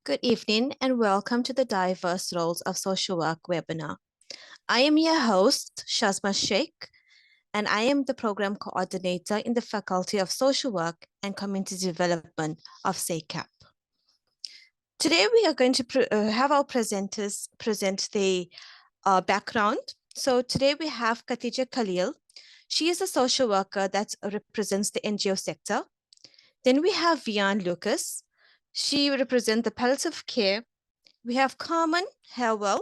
Good evening and welcome to the Diverse Roles of Social Work webinar. I am your host, Shazma Sheikh, and I am the Program Coordinator in the Faculty of Social Work and Community Development of SACAP. Today we are going to have our presenters present the background. So today we have Khatija Kalil. She is a social worker that represents the NGO sector. Then we have Viaan Lucas. She represents the palliative care. We have Carmen Herwell.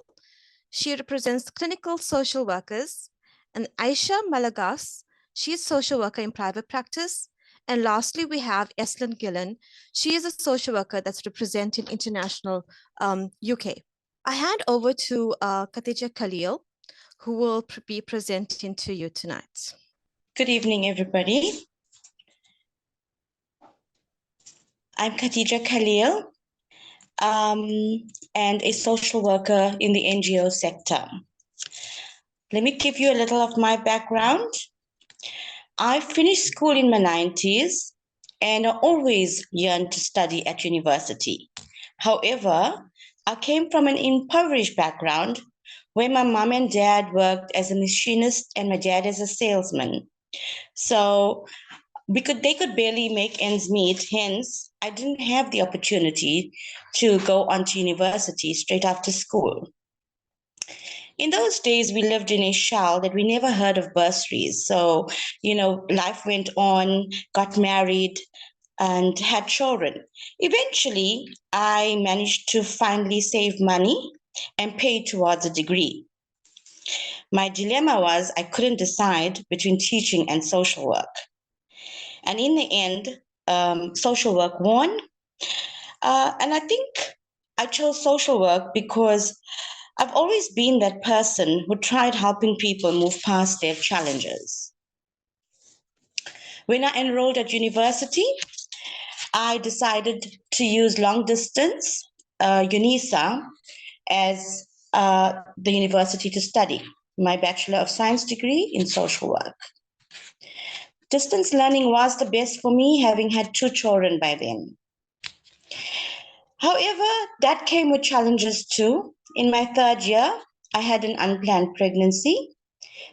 She represents clinical social workers. And Ayesha Malagas. She is a social worker in private practice. And lastly, we have Eslynne Gillion. She is a social worker that's representing international UK. I hand over to Khatija Kalil, who will be presenting to you tonight. Good evening, everybody. I'm Khatija Kalil, and a social worker in the NGO sector. Let me give you a little of my background. I finished school in my 90s and I always yearned to study at university. However, I came from an impoverished background where my mom and dad worked as a machinist and my dad as a salesman. So they could barely make ends meet, hence I didn't have the opportunity to go on to university straight after school. In those days, we lived in a shell that we never heard of bursaries. So, life went on, got married, and had children. Eventually, I managed to finally save money and pay towards a degree. My dilemma was I couldn't decide between teaching and social work. And in the end, social work won. And I think I chose social work because I've always been that person who tried helping people move past their challenges. When I enrolled at university, I decided to use long distance, UNISA, as the university to study my Bachelor of Science degree in social work. Distance learning was the best for me, having had 2 children by then. However, that came with challenges too. In my 3rd year, I had an unplanned pregnancy,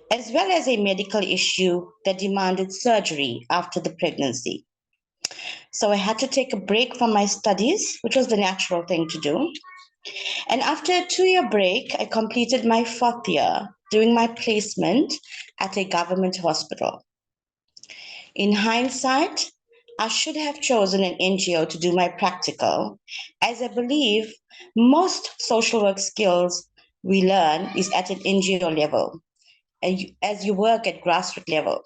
as well as a medical issue that demanded surgery after the pregnancy. So I had to take a break from my studies, which was the natural thing to do. And after a 2-year break, I completed my 4th year doing my placement at a government hospital. In hindsight, I should have chosen an NGO to do my practical, as I believe most social work skills we learn is at an NGO level, as you work at grassroots level.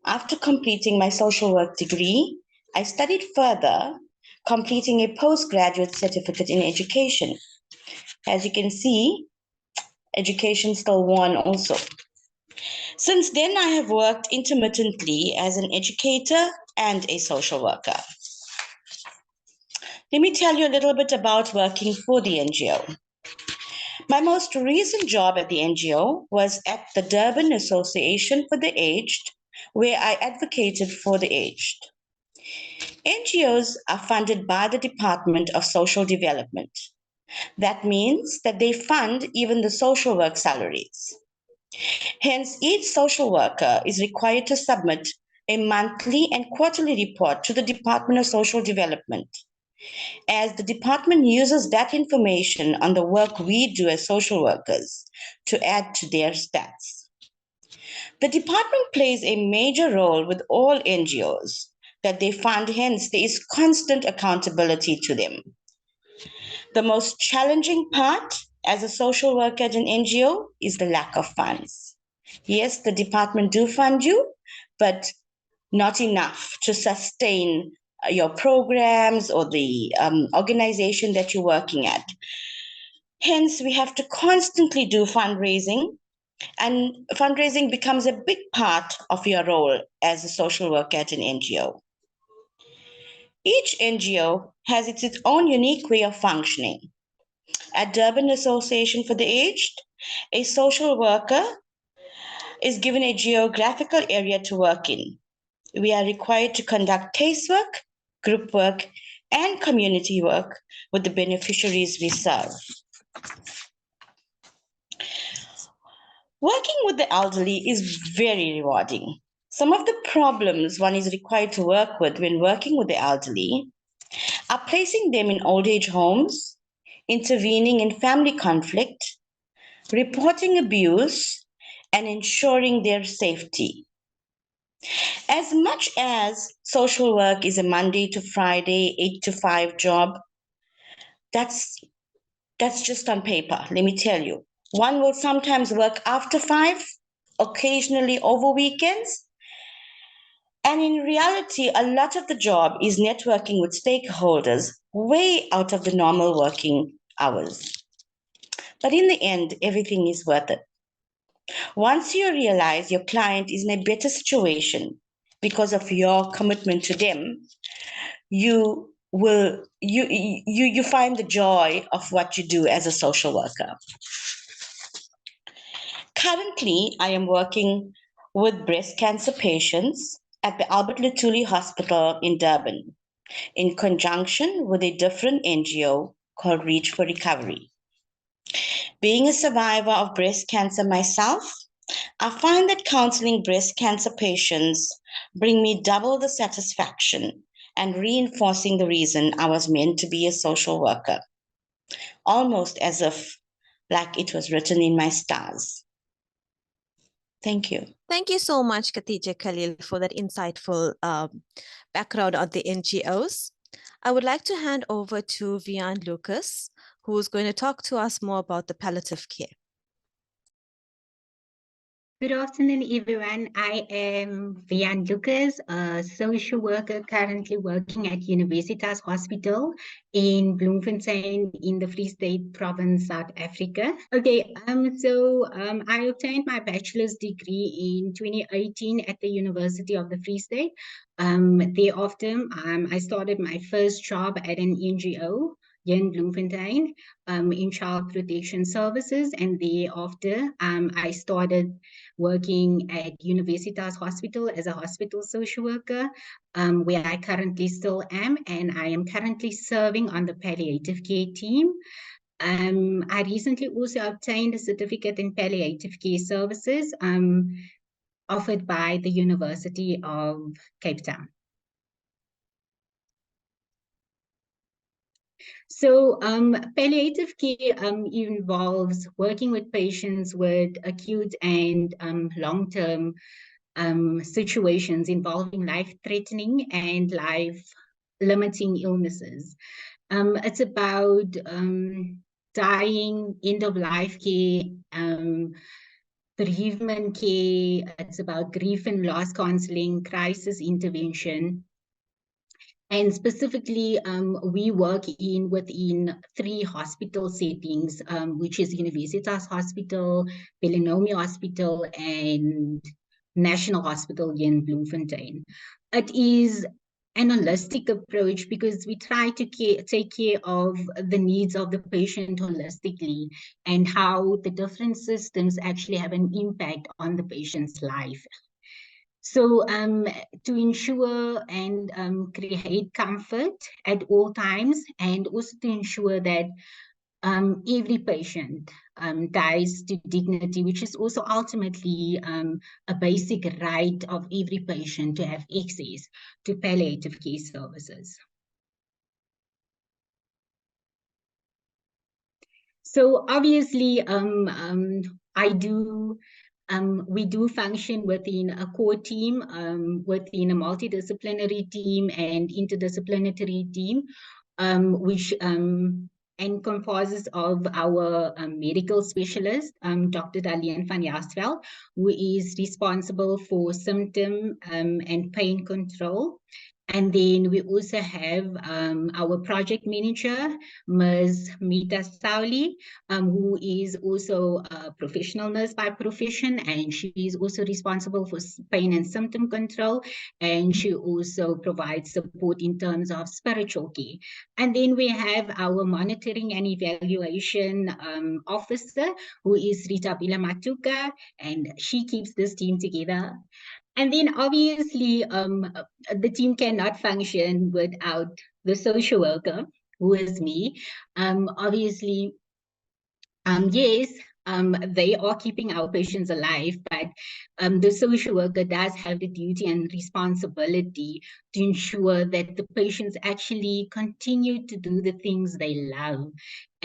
After completing my social work degree, I studied further, completing a postgraduate certificate in education. As you can see, education still won also. Since then, I have worked intermittently as an educator and a social worker. Let me tell you a little bit about working for the NGO. My most recent job at the NGO was at the Durban Association for the Aged, where I advocated for the aged. NGOs are funded by the Department of Social Development. That means that they fund even the social work salaries. Hence, each social worker is required to submit a monthly and quarterly report to the Department of Social Development, as the department uses that information on the work we do as social workers to add to their stats. The department plays a major role with all NGOs that they fund, hence there is constant accountability to them. The most challenging part as a social worker at an NGO is the lack of funds. Yes, the department do fund you, but not enough to sustain your programs or the organization that you're working at. Hence, we have to constantly do fundraising, and fundraising becomes a big part of your role as a social worker at an NGO. Each NGO has its own unique way of functioning. At Durban Association for the Aged, a social worker is given a geographical area to work in. We are required to conduct casework, group work, and community work with the beneficiaries we serve. Working with the elderly is very rewarding. Some of the problems one is required to work with when working with the elderly are placing them in old age homes, intervening in family conflict, reporting abuse, and ensuring their safety. As much as social work is a Monday to Friday, 8 to 5 job, that's just on paper, let me tell you. One will sometimes work after 5, occasionally over weekends. And in reality, a lot of the job is networking with stakeholders way out of the normal working hours. But in the end, everything is worth it. Once you realize your client is in a better situation because of your commitment to them, you find the joy of what you do as a social worker. Currently, I am working with breast cancer patients at the Albert Luthuli Hospital in Durban, in conjunction with a different NGO called Reach for Recovery. Being a survivor of breast cancer myself, I find that counseling breast cancer patients bring me double the satisfaction and reinforcing the reason I was meant to be a social worker, almost as if like it was written in my stars. Thank you. Thank you so much, Khatija Kalil, for that insightful background on the NGOs. I would like to hand over to Viaan Lucas, who's going to talk to us more about the palliative care. Good afternoon, everyone. I am Viaan Lucas, a social worker currently working at Universitas Hospital in Bloemfontein in the Free State Province, South Africa. Okay, I obtained my bachelor's degree in 2018 at the University of the Free State. Thereafter, I started my first job at an NGO here in Bloemfontein in child protection services, and thereafter I started working at Universitas Hospital as a hospital social worker, where I currently still am, and I am currently serving on the palliative care team. I recently also obtained a certificate in palliative care services offered by the University of Cape Town. So palliative care involves working with patients with acute and long-term situations involving life-threatening and life-limiting illnesses. It's about dying, end-of-life care, bereavement care. It's about grief and loss counseling, crisis intervention. And specifically, we work within 3 hospital settings, which is Universitas Hospital, Belinomi Hospital, and National Hospital here in Bloemfontein. It is an holistic approach because we try to take care of the needs of the patient holistically and how the different systems actually have an impact on the patient's life. So to ensure and create comfort at all times, and also to ensure that every patient dies to dignity, which is also ultimately a basic right of every patient to have access to palliative care services. So obviously, we do function within a core team, within a multidisciplinary team and interdisciplinary team, which encompasses of our medical specialist, Dr. Gillion van Jaarsveld, who is responsible for symptom and pain control. And then we also have our project manager, Ms. Mita Sauli, who is also a professional nurse by profession, and she is also responsible for pain and symptom control, and she also provides support in terms of spiritual care. And then we have our monitoring and evaluation officer, who is Rita Bila Matuka, and she keeps this team together. And then obviously, the team cannot function without the social worker, who is me, obviously, yes, they are keeping our patients alive, but the social worker does have the duty and responsibility to ensure that the patients actually continue to do the things they love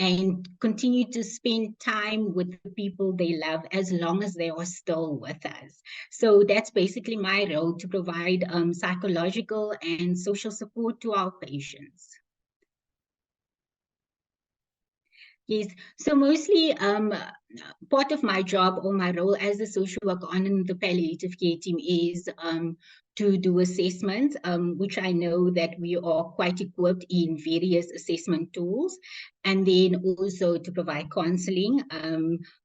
and continue to spend time with the people they love as long as they are still with us. So that's basically my role, to provide psychological and social support to our patients. Yes, so mostly part of my job or my role as a social worker on the palliative care team is to do assessments, which I know that we are quite equipped in various assessment tools, and then also to provide counseling,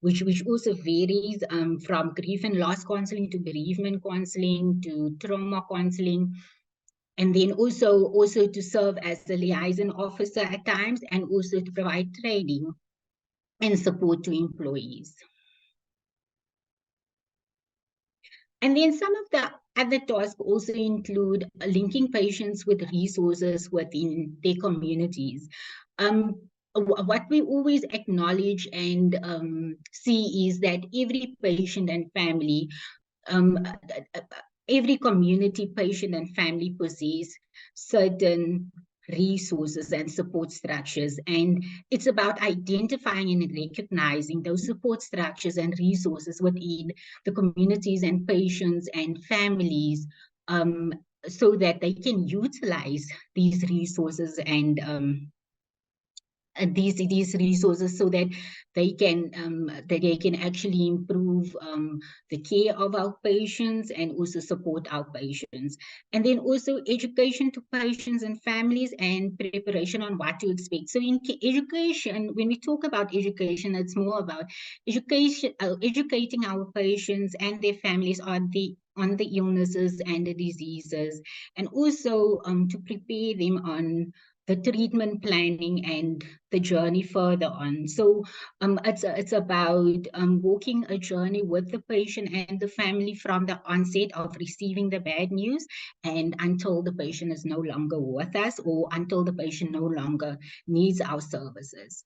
which also varies from grief and loss counseling to bereavement counseling to trauma counseling. And then also to serve as a liaison officer at times, and also to provide training and support to employees. And then some of the other tasks also include linking patients with resources within their communities. What we always acknowledge and see is that every patient and family, every community patient and family possess certain resources and support structures, and it's about identifying and recognizing those support structures and resources within the communities and patients and families, so that they can utilize these resources and these resources so that they can actually improve the care of our patients and also support our patients. And then also education to patients and families and preparation on what to expect. So in education, when we talk about education, it's more about educating our patients and their families on the illnesses and the diseases, and also to prepare them on the treatment planning and the journey further on. So it's about walking a journey with the patient and the family from the onset of receiving the bad news and until the patient is no longer with us, or until the patient no longer needs our services.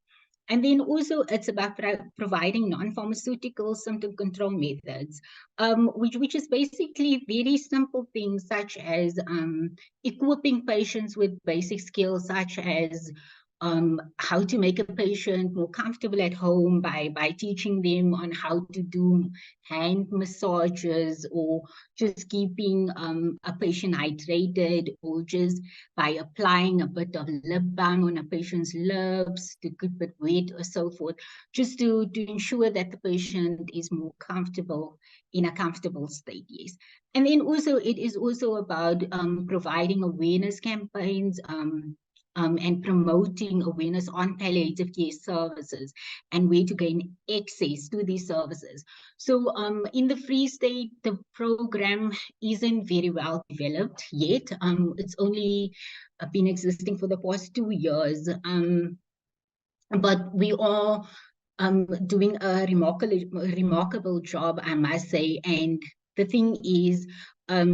And then also it's about providing non-pharmaceutical symptom control methods, which is basically very simple things such as equipping patients with basic skills such as how to make a patient more comfortable at home by teaching them on how to do hand massages, or just keeping a patient hydrated, or just by applying a bit of lip balm on a patient's lips to keep it wet or so forth, just to ensure that the patient is more comfortable, in a comfortable state, yes. And then also it is also about providing awareness campaigns, and promoting awareness on palliative care services and where to gain access to these services. So in the Free State, the program isn't very well developed yet. It's only been existing for the past 2 years. But we are doing a remarkable job, I must say. And the thing is, as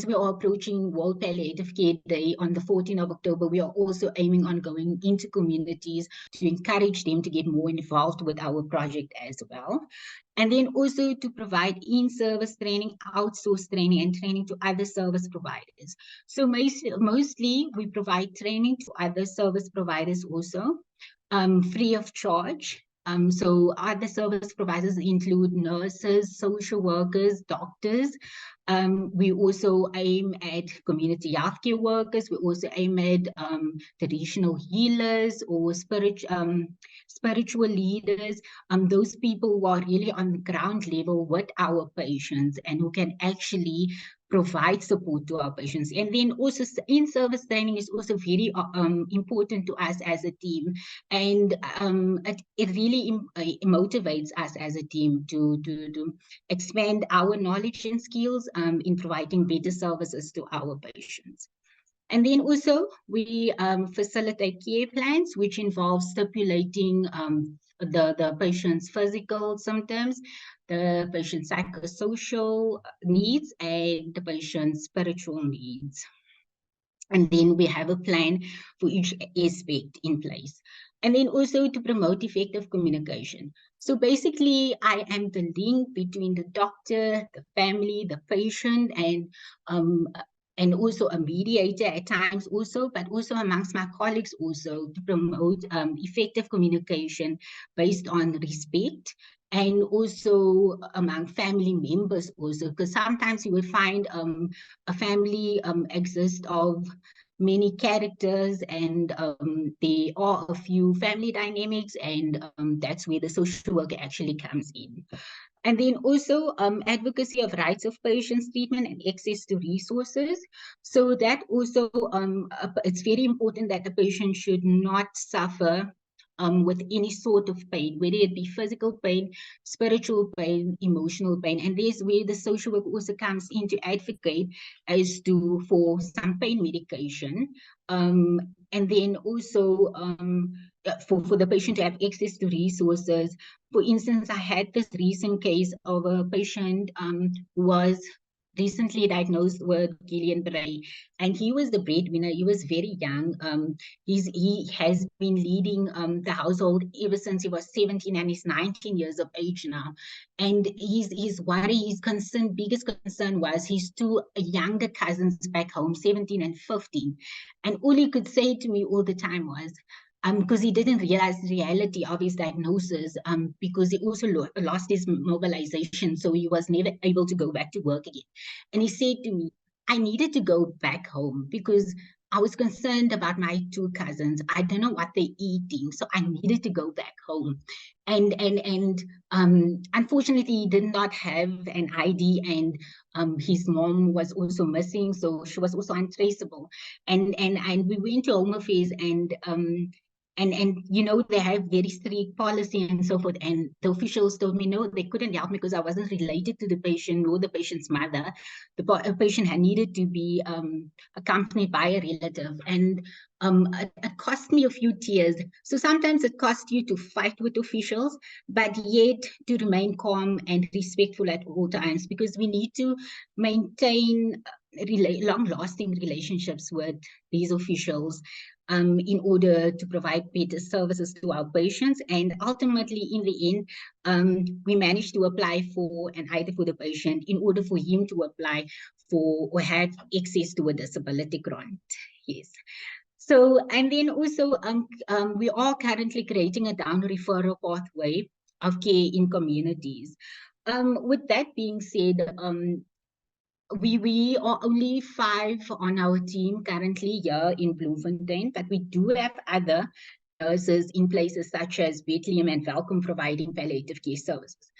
we are approaching World Palliative Care Day on the 14th of October, we are also aiming on going into communities to encourage them to get more involved with our project as well. And then also to provide in-service training, outsource training, and training to other service providers. So mostly we provide training to other service providers also, free of charge. So other service providers include nurses, social workers, doctors. We also aim at community healthcare workers. We also aim at traditional healers or spiritual leaders, those people who are really on the ground level with our patients and who can actually provide support to our patients. And then also in-service training is also very important to us as a team. And it really motivates us as a team to expand our knowledge and skills in providing better services to our patients. And then also we facilitate care plans, which involves stipulating the patient's physical symptoms, the patient's psychosocial needs, and the patient's spiritual needs. And then we have a plan for each aspect in place. And then also to promote effective communication. So basically, I am the link between the doctor, the family, the patient, and also a mediator at times also, but also amongst my colleagues also to promote effective communication based on respect, and also among family members also, because sometimes you will find a family exists of many characters, and there are a few family dynamics, and that's where the social worker actually comes in. And then also advocacy of rights of patients, treatment, and access to resources. So that also, it's very important that the patient should not suffer with any sort of pain, whether it be physical pain, spiritual pain, emotional pain. And there's where the social work also comes in to advocate as to for some pain medication. And then also for the patient to have access to resources. For instance, I had this recent case of a patient who was recently diagnosed with Gillion, and he was the breadwinner. He was very young. He has been leading the household ever since he was 17, and he's 19 years of age now. And his worry, his concern, biggest concern was his two younger cousins back home, 17 and 15. And all he could say to me all the time was, because he didn't realize the reality of his diagnosis, because he also lost his mobilization, so he was never able to go back to work again. And he said to me, I needed to go back home because I was concerned about my two cousins. I don't know what they're eating, so I needed to go back home. And unfortunately, he did not have an ID, and his mom was also missing, so she was also untraceable. And we went to Home Affairs, and you know, they have very strict policy and so forth, and the officials told me no, they couldn't help me because I wasn't related to the patient nor the patient's mother. The patient had needed to be accompanied by a relative, and it cost me a few tears. So sometimes it costs you to fight with officials, but yet to remain calm and respectful at all times, because we need to maintain long-lasting relationships with these officials in order to provide better services to our patients. And ultimately, in the end, we managed to apply for an ID for the patient in order for him to apply for or have access to a disability grant. Yes. So, and then also, we are currently creating a down referral pathway of care in communities. With that being said, we are only 5 on our team currently here in Bloemfontein, but we do have other nurses in places such as Bethlehem and Welkom providing palliative care services.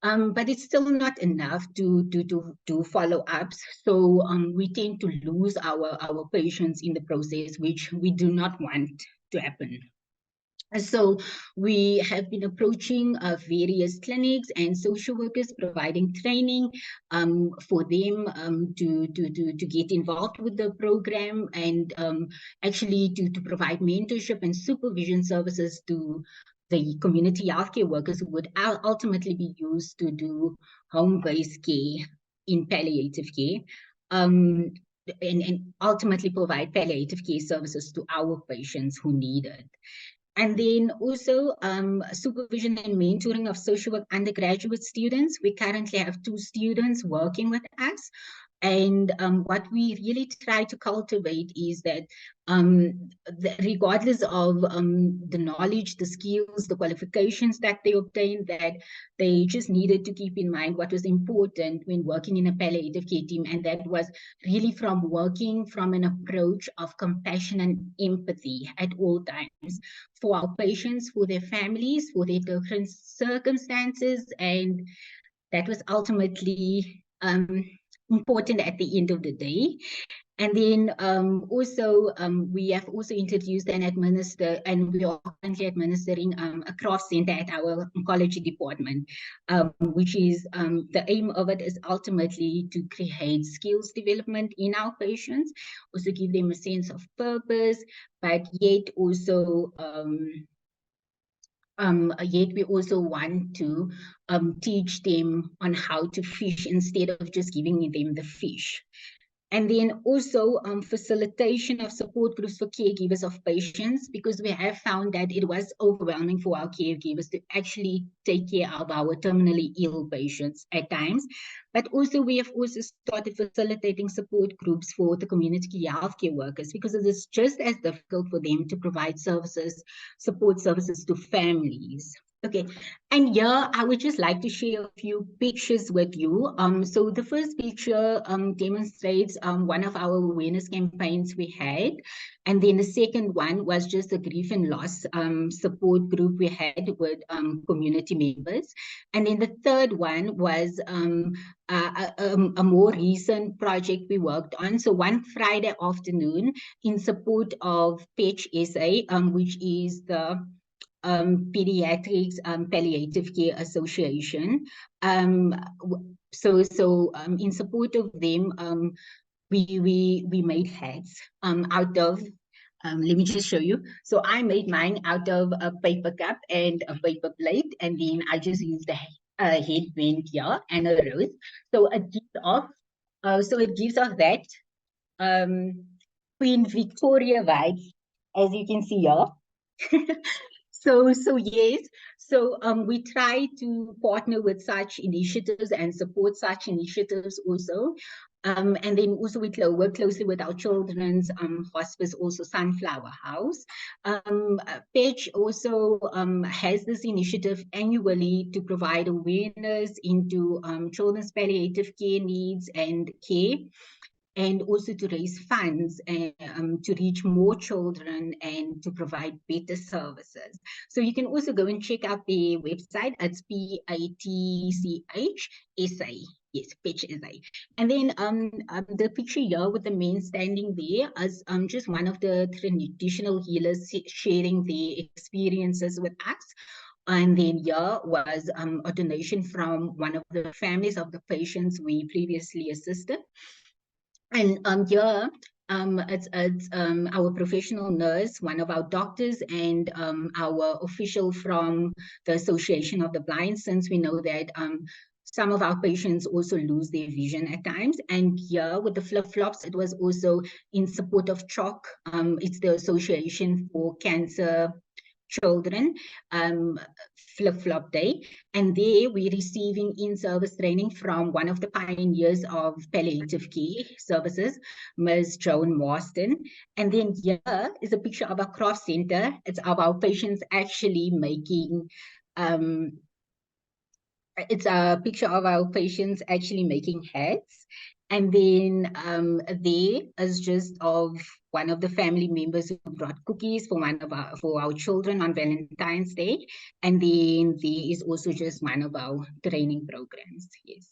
But it's still not enough to follow ups. So we tend to lose our patients in the process, which we do not want to happen. So we have been approaching various clinics and social workers, providing training for them to get involved with the program, and actually to provide mentorship and supervision services to the community healthcare workers who would ultimately be used to do home-based care in palliative care. And ultimately provide palliative care services to our patients who need it. And then also supervision and mentoring of social work undergraduate students. We currently have 2 students working with us. And what we really try to cultivate is that regardless of the knowledge, the skills, the qualifications that they obtained, that they just needed to keep in mind what was important when working in a palliative care team. And that was really from working from an approach of compassion and empathy at all times for our patients, for their families, for their different circumstances. And that was ultimately important at the end of the day. And then also we have also introduced and administered, and we are currently administering a craft center at our oncology department, which is the aim of it is ultimately to create skills development in our patients, also give them a sense of purpose, but yet also yet we also want to teach them on how to fish instead of just giving them the fish. And then also facilitation of support groups for caregivers of patients, because we have found that it was overwhelming for our caregivers to actually take care of our terminally ill patients at times. But also we have also started facilitating support groups for the community healthcare workers, because it is just as difficult for them to provide services, support services to families. Okay, and yeah, I would just like to share a few pictures with you. So the first picture demonstrates one of our awareness campaigns we had. And then the second one was just a grief and loss support group we had with community members. And then the third one was a more recent project we worked on. So one Friday afternoon in support of PECH SA, which is the Pediatrics Palliative Care Association. So in support of them, we made hats out of, let me just show you. So I made mine out of a paper cup and a paper plate, and then I just used a headband here and a rose. So it gives off that Queen Victoria vibe, as you can see here. So yes, so we try to partner with such initiatives and support such initiatives also. And then also we work closely with our children's hospice, also Sunflower House. PECH also has this initiative annually to provide awareness into children's palliative care needs and care, and also to raise funds to reach more children and to provide better services. So you can also go and check out the website. It's PATCH SA. Yes, PECH SA. And then the picture here with the men standing there is just one of the traditional healers sharing their experiences with us. And then here was a donation from one of the families of the patients we previously assisted. And here, it's our professional nurse, one of our doctors, and our official from the Association of the Blind, since we know that some of our patients also lose their vision at times. And here with the flip-flops, it was also in support of CHOC. It's the Association for Cancer Children flip-flop day, and there we're receiving in-service training from one of the pioneers of palliative care services, Ms. Joan Marston. And then here is a picture of our craft center. It's of our patients actually making it's a picture of our patients actually making hats. And then there is just of one of the family members who brought cookies for our children on Valentine's Day. And then there is also just one of our training programs. Yes.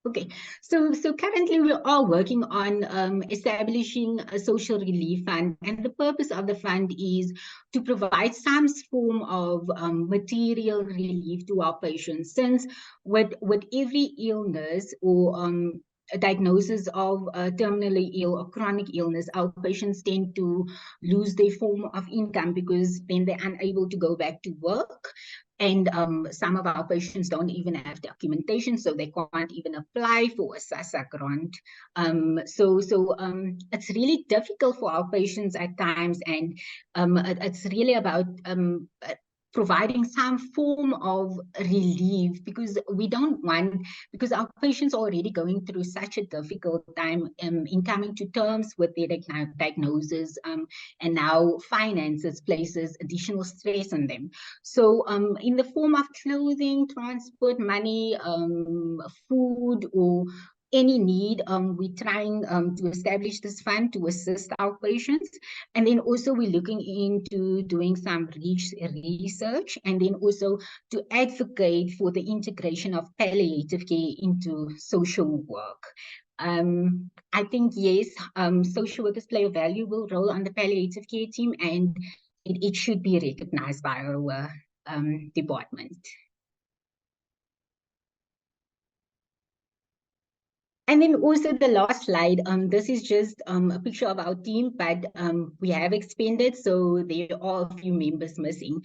Okay, so currently we are working on establishing a social relief fund, and the purpose of the fund is to provide some form of material relief to our patients, since with every illness or a diagnosis of terminally ill or chronic illness, our patients tend to lose their form of income because then they're unable to go back to work. And some of our patients don't even have documentation, so they can't even apply for a SACAP grant. So it's really difficult for our patients at times, and it's really about providing some form of relief, because we don't want, because our patients are already going through such a difficult time in coming to terms with their diagnosis, and now finances places additional stress on them. So in the form of clothing, transport, money, food, or any need, we're trying to establish this fund to assist our patients. And then also we're looking into doing some research, and then also to advocate for the integration of palliative care into social work. I think, yes, social workers play a valuable role on the palliative care team, and it should be recognized by our department. And then also the last slide, this is just a picture of our team, but we have expanded, so there are a few members missing.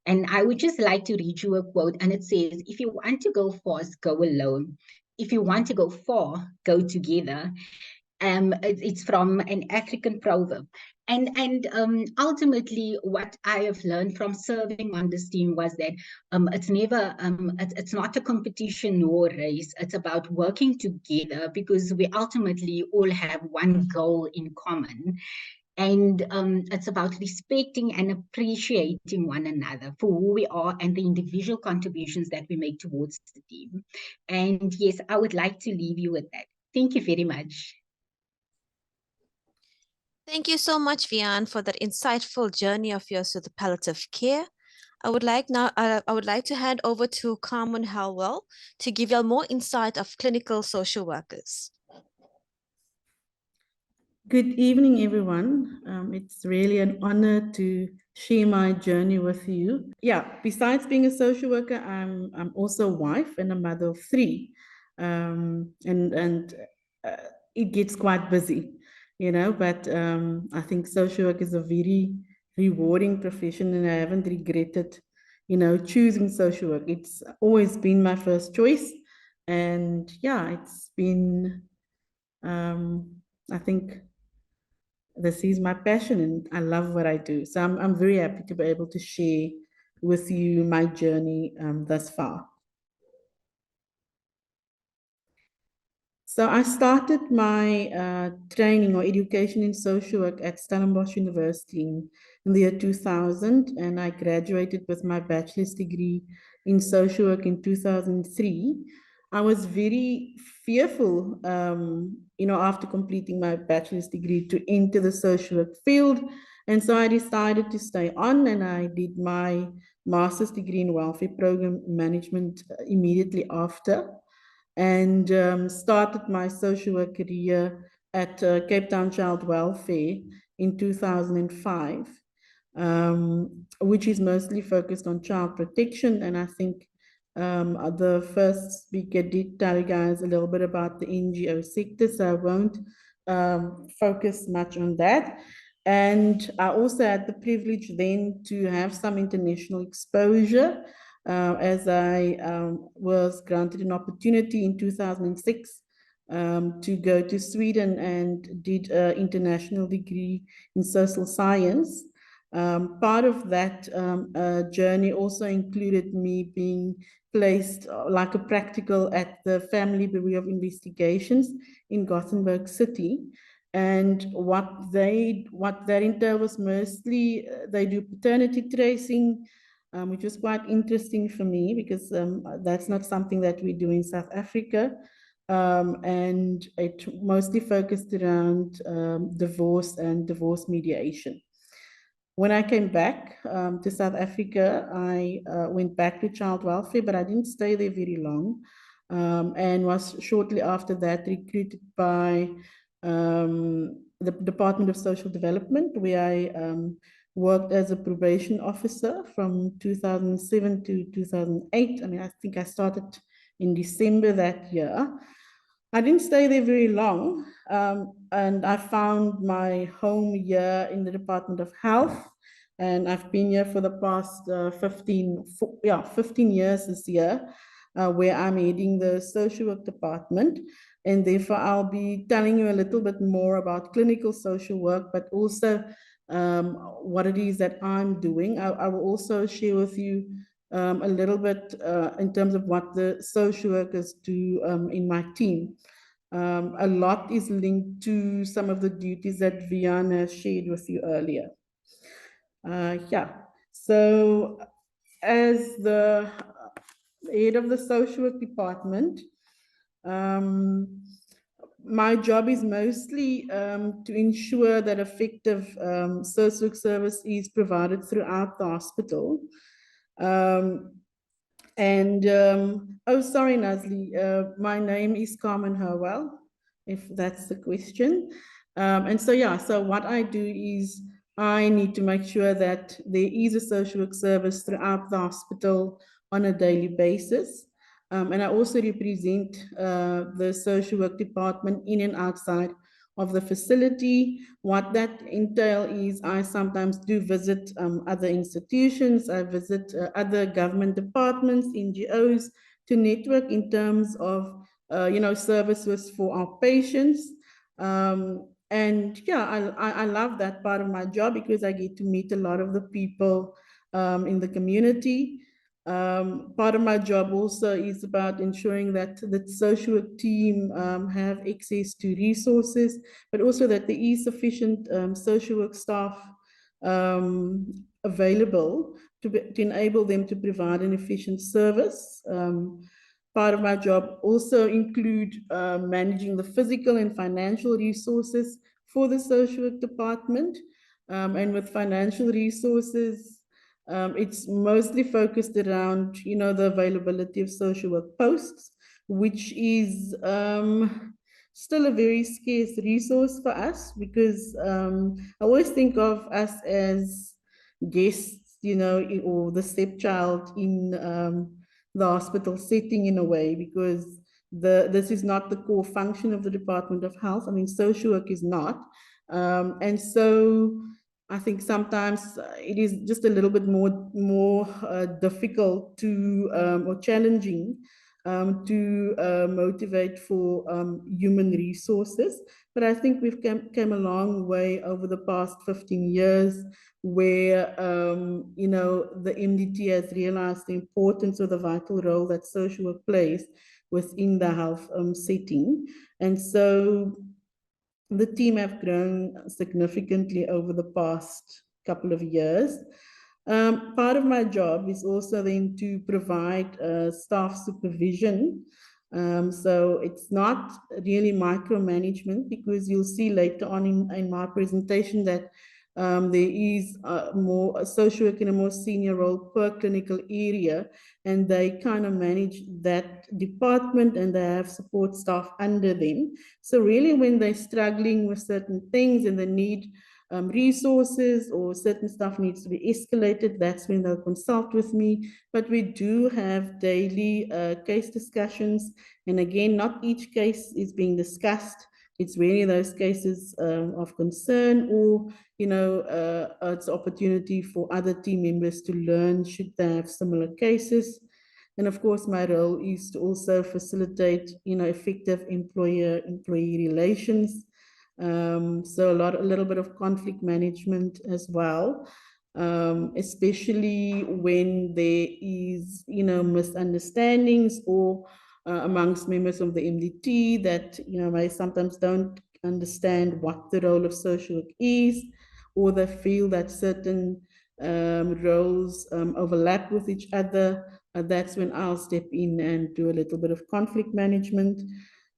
And I would just like to read you a quote, and it says, if you want to go fast, go alone. If you want to go far, go together. It's from an African proverb. And ultimately, what I have learned from serving on this team was that it's never, it's not a competition nor a race. It's about working together because we ultimately all have one goal in common. And it's about respecting and appreciating one another for who we are and the individual contributions that we make towards the team. And yes, I would like to leave you with that. Thank you very much. Thank you so much, Viaan, for that insightful journey of yours with the palliative care. I would like to hand over to Carmen Herwell to give you more insight of clinical social workers. Good evening, everyone. It's really an honor to share my journey with you. Yeah, besides being a social worker, I'm also a wife and a mother of 3, and it gets quite busy, you know. But I think social work is a very rewarding profession, and I haven't regretted, you know, choosing social work. It's always been my first choice, and yeah, it's been. I think this is my passion and I love what I do. So I'm very happy to be able to share with you my journey thus far. So I started my training or education in social work at Stellenbosch University in the year 2000, and I graduated with my bachelor's degree in social work in 2003. I was very fearful, you know, after completing my bachelor's degree to enter the social work field. And so I decided to stay on, and I did my master's degree in welfare program management immediately after, and started my social work career at Cape Town Child Welfare in 2005, which is mostly focused on child protection. And I think the first speaker did tell you guys a little bit about the NGO sector, so I won't focus much on that. And I also had the privilege then to have some international exposure, as I was granted an opportunity in 2006 to go to Sweden and did an international degree in social science. Part of that journey also included me being placed like a practical at the Family Bureau of Investigations in Gothenburg City. And what that entailed was mostly they do paternity tracing, which was quite interesting for me because that's not something that we do in South Africa. And it mostly focused around divorce and divorce mediation. When I came back to South Africa, I went back to child welfare, but I didn't stay there very long, and was shortly after that recruited by the Department of Social Development, where I worked as a probation officer from 2007 to 2008. I mean, I think I started in December that year. I didn't stay there very long, and I found my home here in the Department of Health, and I've been here for the past 15 years this year, where I'm heading the social work department, and therefore I'll be telling you a little bit more about clinical social work, but also what it is that I'm doing. I will also share with you a little bit in terms of what the social workers do in my team. A lot is linked to some of the duties that Viaan has shared with you earlier. Yeah, so as the head of the social work department, my job is mostly to ensure that effective social work service is provided throughout the hospital. Oh, sorry, Nazli, my name is Carmen Herwell, if that's the question. And so, yeah, so what I do is I need to make sure that there is a social work service throughout the hospital on a daily basis. And I also represent the social work department in and outside of the facility. What that entails is I sometimes do visit other institutions. I visit other government departments, NGOs, to network in terms of services for our patients. And yeah, I love that part of my job because I get to meet a lot of the people in the community. Part of my job also is about ensuring that the social work team have access to resources, but also that there is sufficient social work staff available to enable them to provide an efficient service. Part of my job also include managing the physical and financial resources for the social work department. And with financial resources, it's mostly focused around, the availability of social work posts, which is still a very scarce resource for us because I always think of us as guests, or the stepchild in the hospital setting in a way, because this is not the core function of the Department of Health. I mean, social work is not. And so I think sometimes it is just a little bit more difficult to or challenging to motivate for human resources. But I think we've came a long way over the past 15 years where, the MDT has realized the importance of the vital role that social work plays within the health setting. And so the team have grown significantly over the past couple of years. Part of my job is also then to provide staff supervision. So it's not really micromanagement, because you'll see later on in my presentation that there is more a social work in a more senior role per clinical area, and they kind of manage that department and they have support staff under them. So really when they're struggling with certain things and they need resources or certain stuff needs to be escalated, that's when they'll consult with me. But we do have daily case discussions. And again, not each case is being discussed. It's really those cases of concern, or, it's opportunity for other team members to learn should they have similar cases. And of course, my role is to also facilitate, effective employer-employee relations. So a little bit of conflict management as well, especially when there is, misunderstandings or amongst members of the MDT that, may sometimes don't understand what the role of social work is, or they feel that certain roles overlap with each other. That's when I'll step in and do a little bit of conflict management.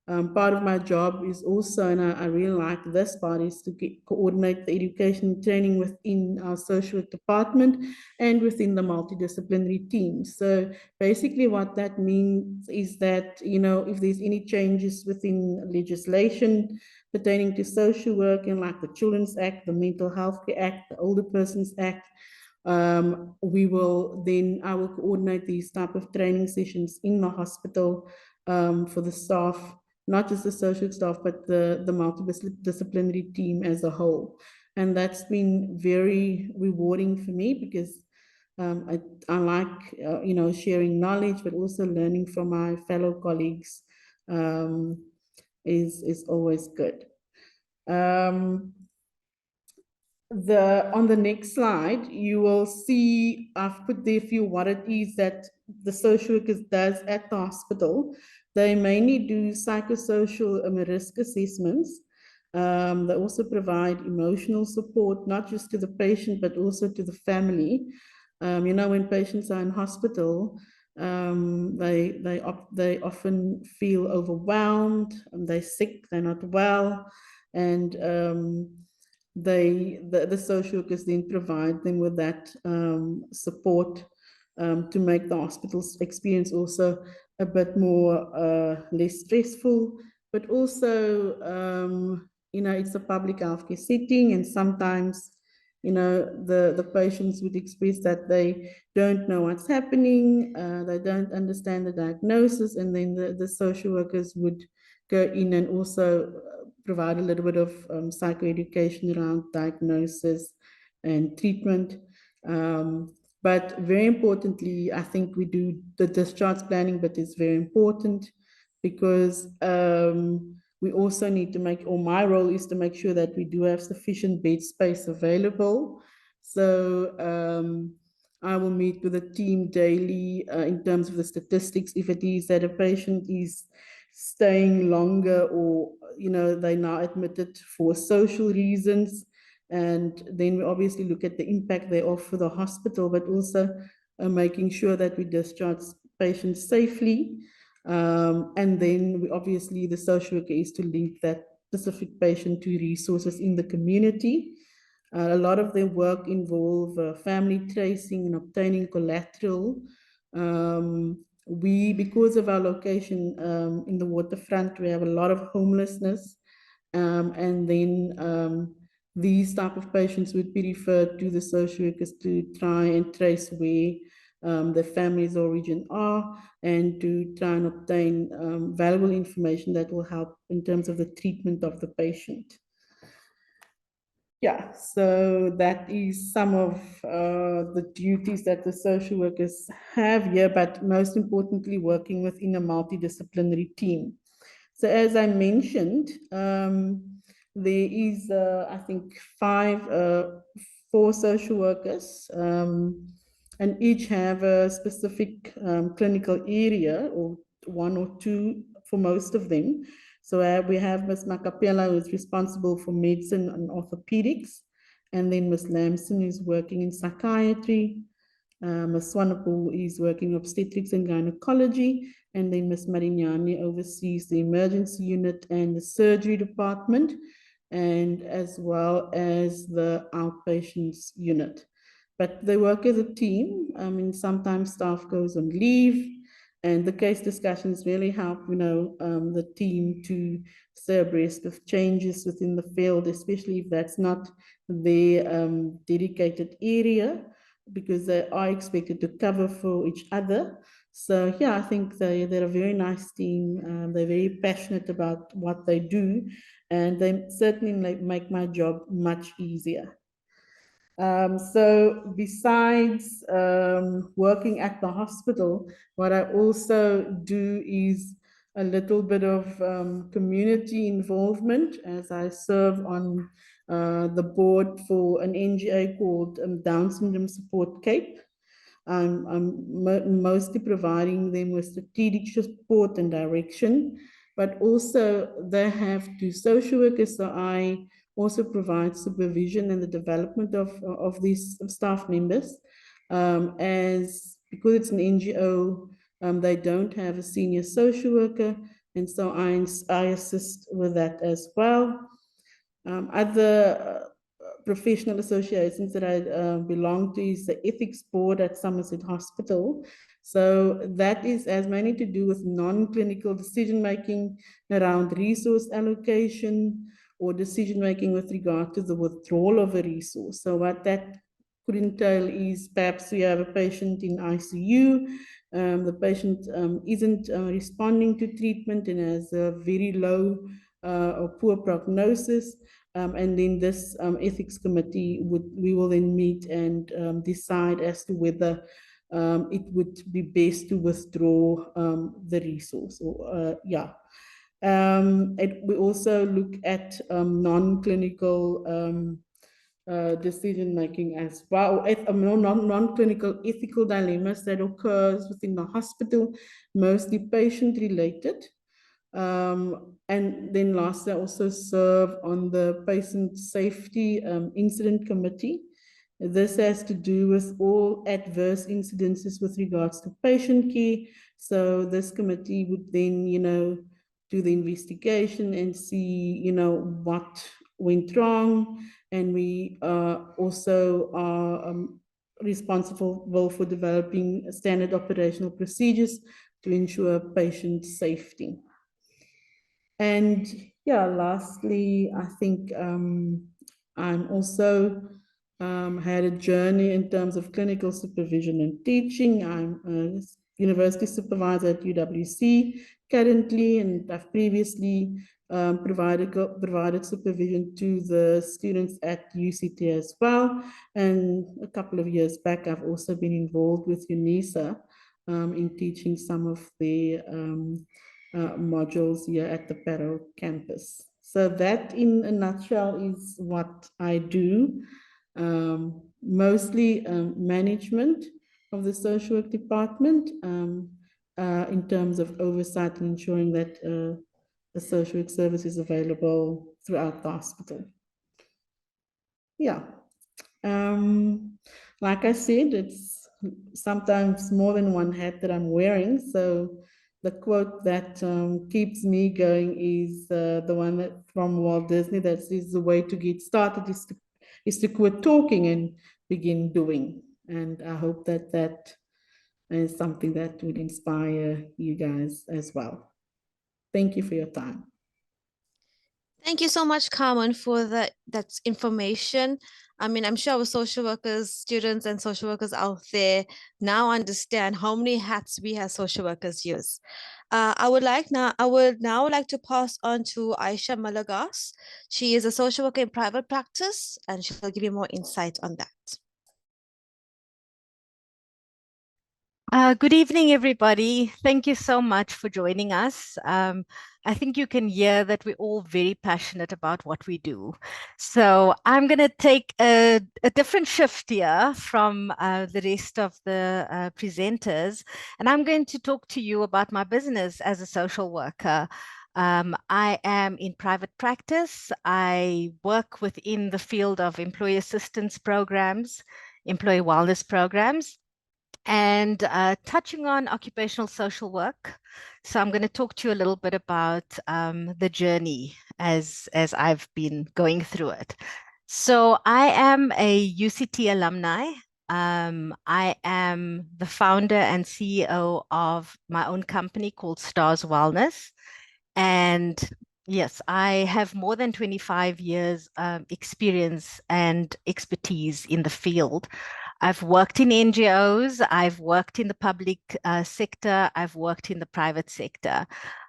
Part of my job is also, and I really like this part, is to coordinate the education and training within our social work department and within the multidisciplinary team. So basically what that means is that, if there's any changes within legislation pertaining to social work, and like the Children's Act, the Mental Health Act, the Older Persons Act, I will coordinate these type of training sessions in the hospital for the staff, not just the social staff, but the multidisciplinary team as a whole. And that's been very rewarding for me because I like, sharing knowledge, but also learning from my fellow colleagues is always good. On the next slide, you will see I've put there for you what it is that the social workers does at the hospital. They mainly do psychosocial risk assessments. They also provide emotional support, not just to the patient, but also to the family. When patients are in hospital, they often feel overwhelmed, they're sick, they're not well, and the social workers then provide them with that support to make the hospital's experience also a bit more less stressful, but also it's a public healthcare setting, and sometimes the patients would express that they don't know what's happening, they don't understand the diagnosis, and then the social workers would go in and also provide a little bit of psychoeducation around diagnosis and treatment. But very importantly, I think we do the discharge planning, but it's very important because we also need to make, or my role is to make sure that we do have sufficient bed space available. So I will meet with the team daily in terms of the statistics. If it is that a patient is staying longer, or they're now admitted for social reasons, and then we obviously look at the impact thereof for the hospital, but also making sure that we discharge patients safely. And then we obviously, the social worker is to link that specific patient to resources in the community. A lot of their work involve family tracing and obtaining collateral. Because of our location in the waterfront, we have a lot of homelessness. And then these type of patients would be referred to the social workers to try and trace where the family's origin are, and to try and obtain valuable information that will help in terms of the treatment of the patient. Yeah, so that is some of the duties that the social workers have here, but most importantly, working within a multidisciplinary team. So as I mentioned, there is, I think, four social workers, and each have a specific clinical area, or one or two for most of them. So we have Ms. Makapela, who is responsible for medicine and orthopedics, and then Ms. Lamson is working in psychiatry. Ms. Swanepoel is working in obstetrics and gynecology, and then Ms. Marignani oversees the emergency unit and the surgery department, and as well as the outpatients unit. But they work as a team. I mean, sometimes staff goes on leave, and the case discussions really help, the team to stay abreast of changes within the field, especially if that's not their dedicated area, because they are expected to cover for each other. So yeah, I think they're a very nice team. They're very passionate about what they do, and they certainly make my job much easier. So besides working at the hospital, what I also do is a little bit of community involvement, as I serve on the board for an NGO called Down Syndrome Support Cape. I'm mostly providing them with strategic support and direction, but also they have to social workers, so I also provide supervision and the development of these staff members. Because it's an NGO, they don't have a senior social worker, and so I assist with that as well. Other professional associations that I belong to is the ethics board at Somerset Hospital. So that has mainly to do with non-clinical decision-making around resource allocation, or decision-making with regard to the withdrawal of a resource. So what that could entail is, perhaps we have a patient in ICU, the patient isn't responding to treatment and has a very low or poor prognosis. And then this ethics committee we will then meet and decide as to whether it would be best to withdraw the resource. We also look at non-clinical decision-making as well, non-clinical ethical dilemmas that occurs within the hospital, mostly patient-related. And then lastly, I also serve on the patient safety incident committee. This has to do with all adverse incidences with regards to patient care. So this committee would then, do the investigation and see, what went wrong. And we also are responsible for developing standard operational procedures to ensure patient safety. And yeah, lastly, I think I'm also had a journey in terms of clinical supervision and teaching. I'm a university supervisor at UWC currently, and I've previously provided supervision to the students at UCT as well. And a couple of years back, I've also been involved with UNISA in teaching some of the modules here at the Paro campus. So that in a nutshell is what I do. Mostly management of the social work department in terms of oversight and ensuring that the social work service is available throughout the hospital. Yeah. Like I said, it's sometimes more than one hat that I'm wearing. So the quote that keeps me going is the one that from Walt Disney that says the way to get started is to quit talking and begin doing. And I hope that that is something that would inspire you guys as well. Thank you for your time. Thank you so much, Carmen, for that information. I mean, I'm sure our social workers, students and social workers out there now understand how many hats we as social workers use. I would now like to pass on to Ayesha Malagas. She is a social worker in private practice, and she'll give you more insight on that. Good evening, everybody. Thank you so much for joining us. I think you can hear that we're all very passionate about what we do. So I'm going to take a different shift here from the rest of the presenters, and I'm going to talk to you about my business as a social worker. I am in private practice. I work within the field of employee assistance programs, employee wellness programs, and touching on occupational social work. So I'm going to talk to you a little bit about the journey as I've been going through it. So I am a UCT alumni. I am the founder and CEO of my own company called Stars Wellness. And yes, I have more than 25 years experience and expertise in the field. I've worked in NGOs, I've worked in the public sector, I've worked in the private sector.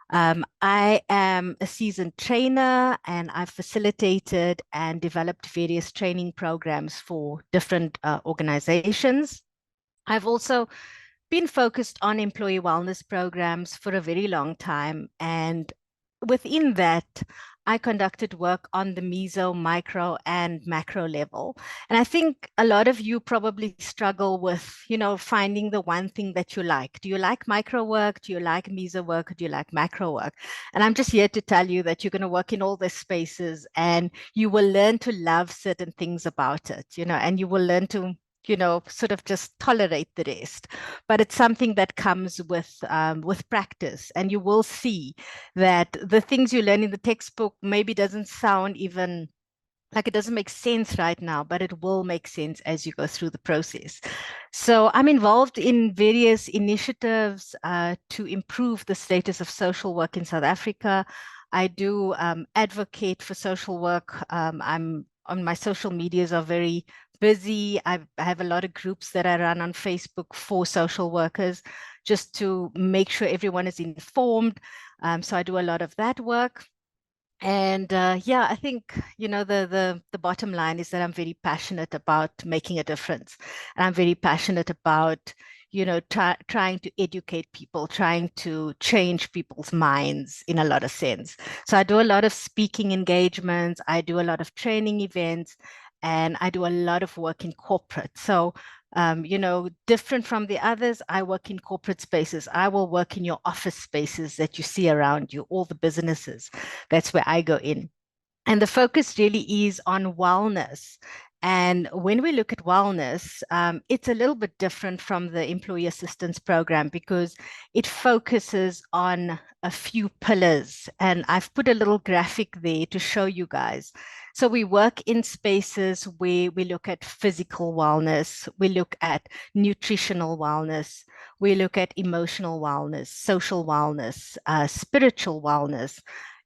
I am a seasoned trainer, and I've facilitated and developed various training programs for different organizations. I've also been focused on employee wellness programs for a very long time. And within that, I conducted work on the meso, micro, and macro level. And I think a lot of you probably struggle with, finding the one thing that you like. Do you like micro work? Do you like meso work? Or do you like macro work? And I'm just here to tell you that you're going to work in all these spaces, and you will learn to love certain things about it, and you will learn to sort of just tolerate the rest. But it's something that comes with practice, and you will see that the things you learn in the textbook maybe doesn't sound even like it doesn't make sense right now, but it will make sense as you go through the process. So I'm involved in various initiatives to improve the status of social work in South Africa. I do advocate for social work. I'm on my social medias are very busy. I have a lot of groups that I run on Facebook for social workers, just to make sure everyone is informed. So I do a lot of that work. And yeah, I think, the bottom line is that I'm very passionate about making a difference. And I'm very passionate about, trying to educate people, trying to change people's minds in a lot of sense. So I do a lot of speaking engagements. I do a lot of training events, and I do a lot of work in corporate. So different from the others, I work in corporate spaces. I will work in your office spaces that you see around you, all the businesses. That's where I go in. And the focus really is on wellness. And when we look at wellness, it's a little bit different from the employee assistance program, because it focuses on a few pillars. And I've put a little graphic there to show you guys. So we work in spaces where we look at physical wellness, we look at nutritional wellness, we look at emotional wellness, social wellness, spiritual wellness,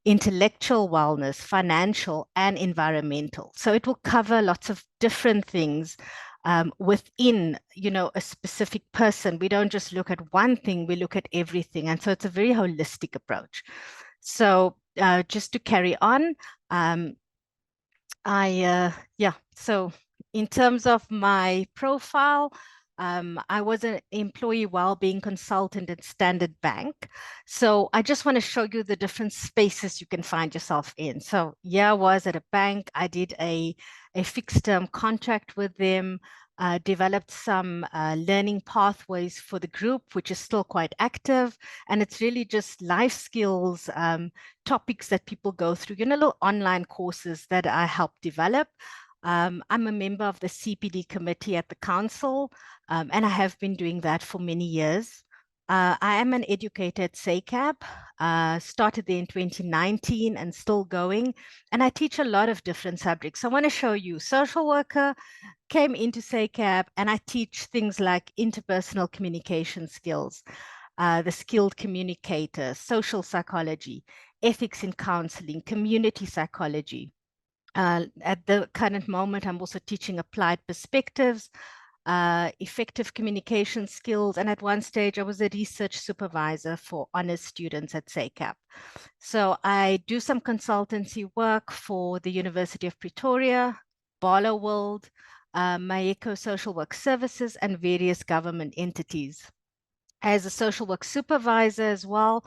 intellectual wellness, financial, and environmental. So it will cover lots of different things within, a specific person. We don't just look at one thing, we look at everything. And so it's a very holistic approach. So just to carry on, so in terms of my profile, I was an employee well-being consultant at Standard Bank. So I just want to show you the different spaces you can find yourself in. So I was at a bank. I did a fixed-term contract with them, developed some learning pathways for the group, which is still quite active. And it's really just life skills, topics that people go through, little online courses that I help develop. I'm a member of the CPD committee at the council, and I have been doing that for many years. I am an educator at SACAP, started there in 2019 and still going. And I teach a lot of different subjects. So I want to show you social worker, came into SACAP, and I teach things like interpersonal communication skills, the skilled communicator, social psychology, ethics in counseling, community psychology. At the current moment, I'm also teaching applied perspectives, effective communication skills. And at one stage, I was a research supervisor for honors students at SACAP. So I do some consultancy work for the University of Pretoria, Barlow World, Maeko Social Work Services, and various government entities. As a social work supervisor as well,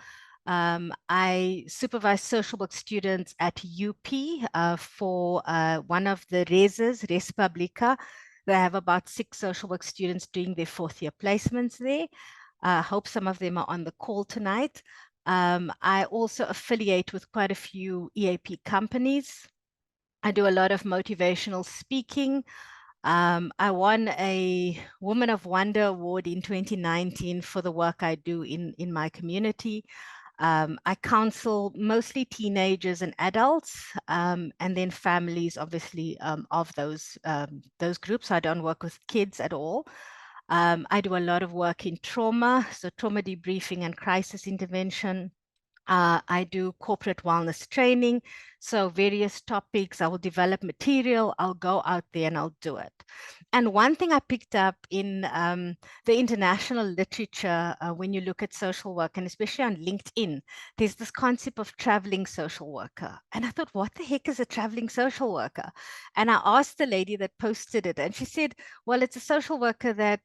I supervise social work students at UP for one of the RESs, Res Publica. They have about 6 social work students doing their 4th year placements there. I hope some of them are on the call tonight. I also affiliate with quite a few EAP companies. I do a lot of motivational speaking. I won a Woman of Wonder Award in 2019 for the work I do in my community. I counsel mostly teenagers and adults, and then families, obviously, of those groups. I don't work with kids at all. I do a lot of work in trauma, so trauma debriefing and crisis intervention. I do corporate wellness training. So various topics, I will develop material, I'll go out there and I'll do it. And one thing I picked up in the international literature, when you look at social work, and especially on LinkedIn, there's this concept of traveling social worker. And I thought, what the heck is a traveling social worker? And I asked the lady that posted it, and she said, well, it's a social worker that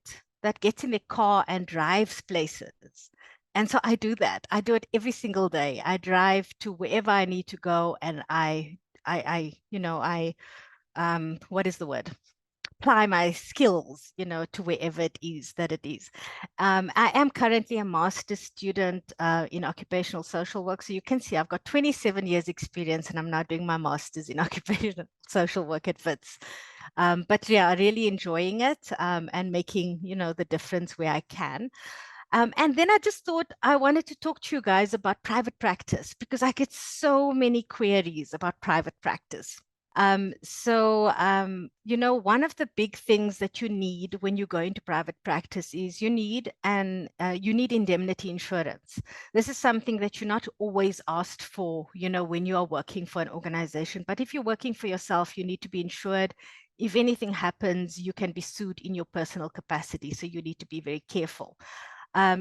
gets in their car and drives places. And so I do that. I do it every single day. I drive to wherever I need to go, and what is the word? Apply my skills, to wherever it is that it is. I am currently a master's student in occupational social work. So you can see I've got 27 years experience, and I'm now doing my master's in occupational social work at Wits. But yeah, really enjoying it and making, the difference where I can. And then I just thought I wanted to talk to you guys about private practice, because I get so many queries about private practice. One of the big things that you need when you go into private practice is you need indemnity insurance. This is something that you're not always asked for, when you are working for an organization. But if you're working for yourself, you need to be insured. If anything happens, you can be sued in your personal capacity. So you need to be very careful.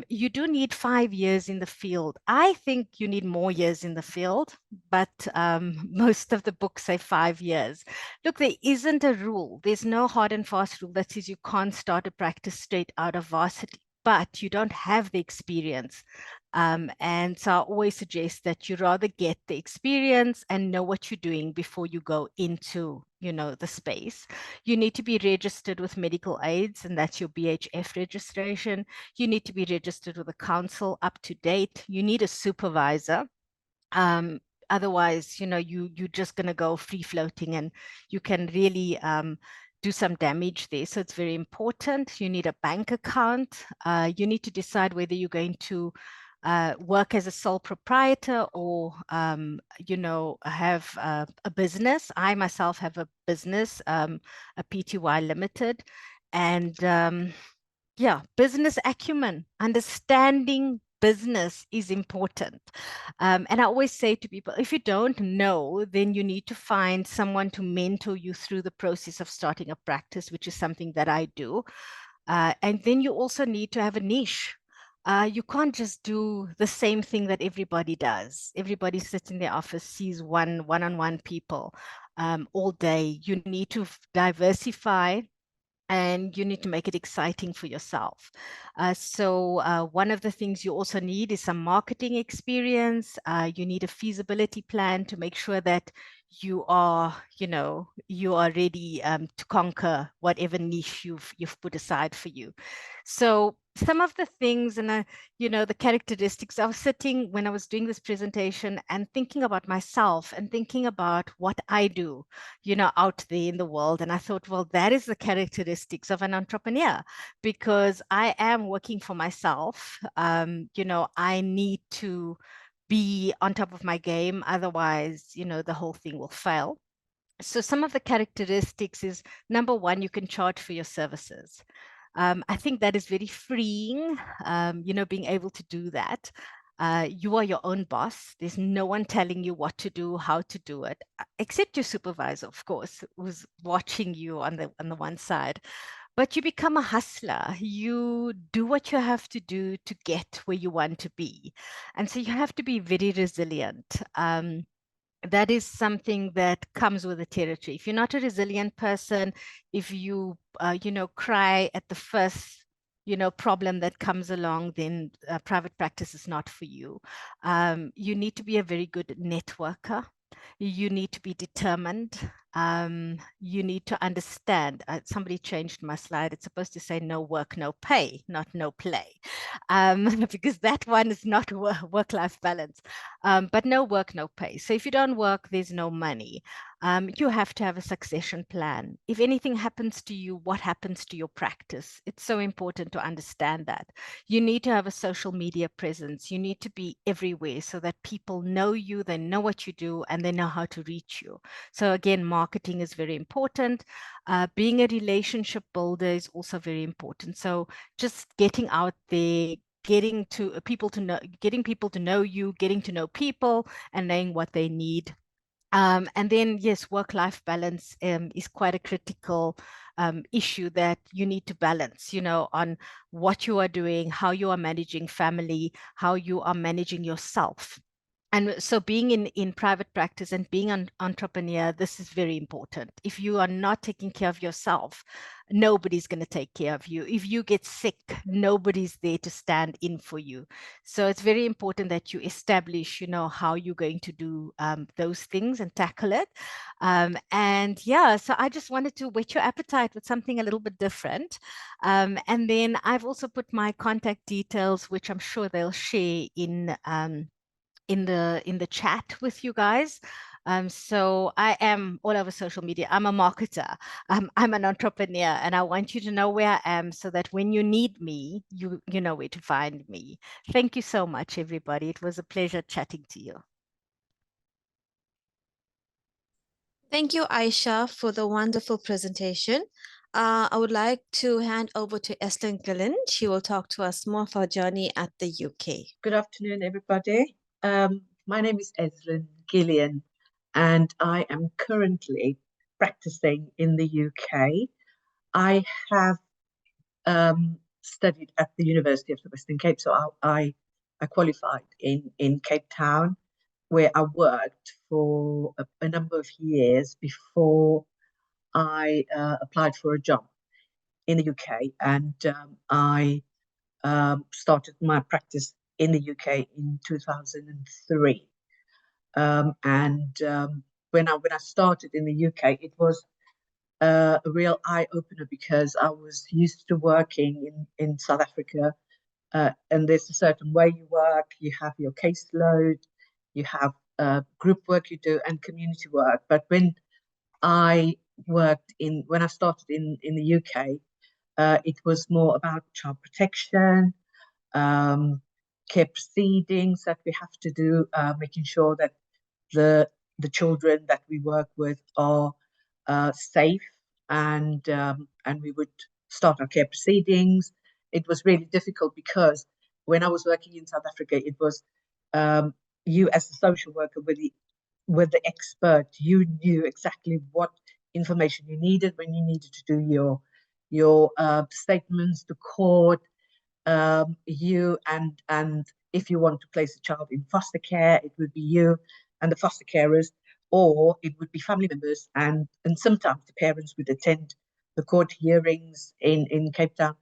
You do need 5 years in the field. I think you need more years in the field, but most of the books say 5 years. Look, there isn't a rule. There's no hard and fast rule that says you can't start a practice straight out of varsity, but you don't have the experience. And so I always suggest that you rather get the experience and know what you're doing before you go into, the space. You need to be registered with medical aids, and that's your BHF registration. You need to be registered with a council, up to date. You need a supervisor. Otherwise, you're just going to go free floating, and you can really do some damage there. So it's very important. You need a bank account. You need to decide whether you're going to work as a sole proprietor or, have a business. I myself have a business, a PTY Limited. And business acumen, understanding business is important. And I always say to people, if you don't know, then you need to find someone to mentor you through the process of starting a practice, which is something that I do. And then you also need to have a niche. You can't just do the same thing that everybody does. Everybody sits in their office, sees one-on-one people all day. You need to diversify, and you need to make it exciting for yourself. So one of the things you also need is some marketing experience. You need a feasibility plan to make sure that you are ready to conquer whatever niche you've put aside for you. So some of the things and the characteristics, I was sitting when I was doing this presentation and thinking about myself and thinking about what I do, out there in the world. And I thought, well, that is the characteristics of an entrepreneur, because I am working for myself. I need to be on top of my game. Otherwise, the whole thing will fail. So some of the characteristics is, number one, you can charge for your services. I think that is very freeing, being able to do that. You are your own boss. There's no one telling you what to do, how to do it, except your supervisor, of course, who's watching you on the one side. But you become a hustler. You do what you have to do to get where you want to be. And so you have to be very resilient. That is something that comes with the territory. If you're not a resilient person, if you, cry at the first, problem that comes along, then private practice is not for you. You need to be a very good networker. You need to be determined. You need to understand. Somebody changed my slide. It's supposed to say no work, no pay, not no play, because that one is not work-life balance. But no work, no pay. So if you don't work, there's no money. You have to have a succession plan. If anything happens to you, what happens to your practice? It's so important to understand that. You need to have a social media presence. You need to be everywhere so that people know you, they know what you do, and they know how to reach you. So again, marketing is very important. Being a relationship builder is also very important. So just getting out there, getting people to know you, getting to know people, and knowing what they need. And then, yes, work-life balance is quite a critical issue that you need to balance, on what you are doing, how you are managing family, how you are managing yourself. And so being in private practice and being an entrepreneur, this is very important. If you are not taking care of yourself, nobody's going to take care of you. If you get sick, nobody's there to stand in for you. So it's very important that you establish, how you're going to do those things and tackle it. And yeah, so I just wanted to whet your appetite with something a little bit different. And then I've also put my contact details, which I'm sure they'll share in the chat with you guys. So I am all over social media. I'm a marketer. I'm an entrepreneur, and I want you to know where I am so that when you need me, you know where to find me. Thank you so much, everybody. It was a pleasure chatting to you. Thank you, Ayesha, for the wonderful presentation. I would like to hand over to Eslynne Gillion. She will talk to us more of her journey at the UK. Good afternoon, everybody. My name is Eslynne Gillion, and I am currently practicing in the UK. I have studied at the University of the Western Cape, so I qualified in Cape Town, where I worked for a number of years before I applied for a job in the UK, and I started my practice in the UK in 2003. When I started in the UK, it was a real eye-opener because I was used to working in South Africa, and there's a certain way you work. You have your caseload, you have group work you do, and community work. But when I started in the UK, it was more about child protection, care proceedings that we have to do, making sure that the children that we work with are safe, and we would start our care proceedings. It was really difficult because when I was working in South Africa, it was you as a social worker with the expert, you knew exactly what information you needed when you needed to do your statements to court. you and if you want to place a child in foster care, it would be you and the foster carers, or it would be family members, and sometimes the parents would attend the court hearings in Cape Town.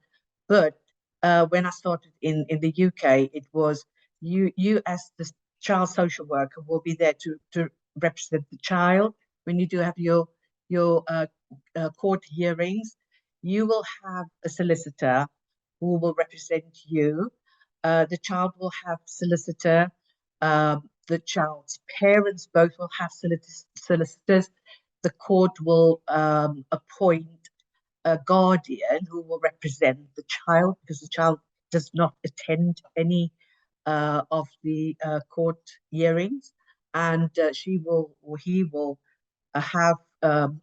But when I started in the UK, it was you as the child social worker will be there to represent the child when you do have your court hearings. You will have a solicitor who will represent you. The child will have solicitor. The child's parents both will have solicitors. The court will appoint a guardian who will represent the child, because the child does not attend any of the court hearings, and she will or he will have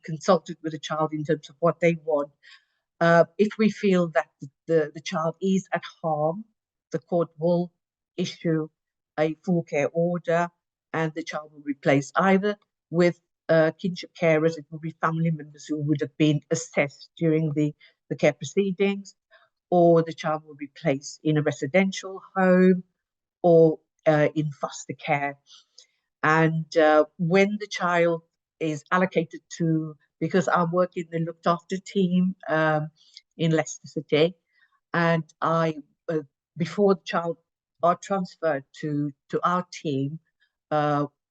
consulted with the child in terms of what they want. If we feel that the child is at harm, the court will issue a full care order, and the child will be placed either with kinship carers. It will be family members who would have been assessed during the care proceedings, or the child will be placed in a residential home or in foster care. And when the child is allocated to, because I work in the looked after team in Leicester City, and I before the child are transferred to our team,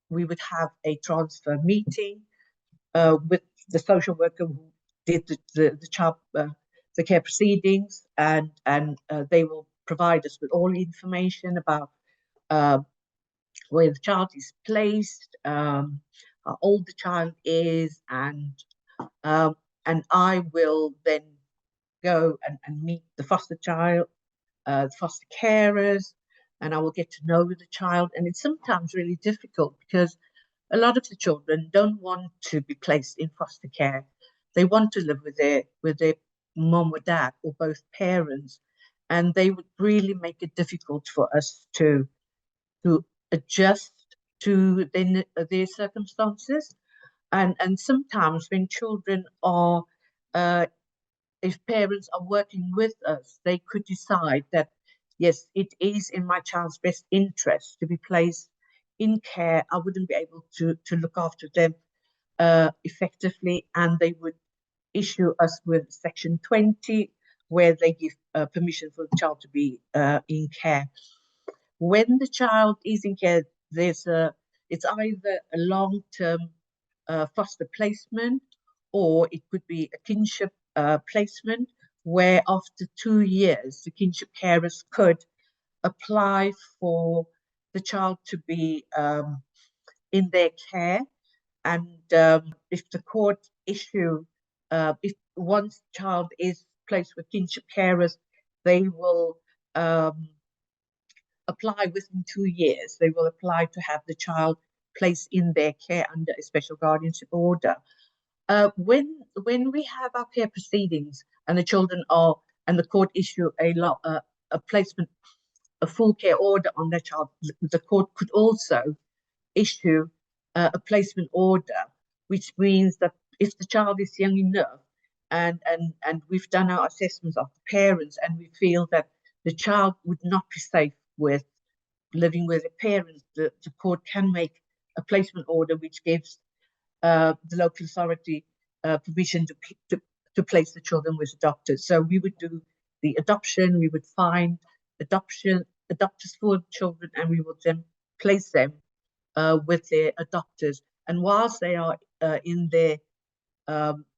we would have a transfer meeting with the social worker who did the child the care proceedings, and they will provide us with all the information about where the child is placed, how old the child is, and I will then go and meet the foster child, the foster carers, and I will get to know the child. And it's sometimes really difficult because a lot of the children don't want to be placed in foster care. They want to live with their mom or dad or both parents, and they would really make it difficult for us to adjust to their circumstances. And sometimes when children are if parents are working with us, they could decide that yes, it is in my child's best interest to be placed in care. I wouldn't be able to look after them effectively, and they would issue us with Section 20, where they give permission for the child to be in care. When the child is in care, it's either a long-term foster placement, or it could be a kinship placement, where after 2 years, the kinship carers could apply for the child to be in their care. And if the court issue, if once the child is placed with kinship carers, they will apply within 2 years. They will apply to have the child placed in their care under a special guardianship order. When we have our care proceedings and the children are, and the court issue a placement, a full care order on their child, the court could also issue a placement order, which means that if the child is young enough and we've done our assessments of the parents and we feel that the child would not be safe with living with a parent, the court can make a placement order which gives the local authority permission to place the children with adopters. So we would do the adoption, we would find adopters for children, and we would then place them with their adopters. And whilst they are in there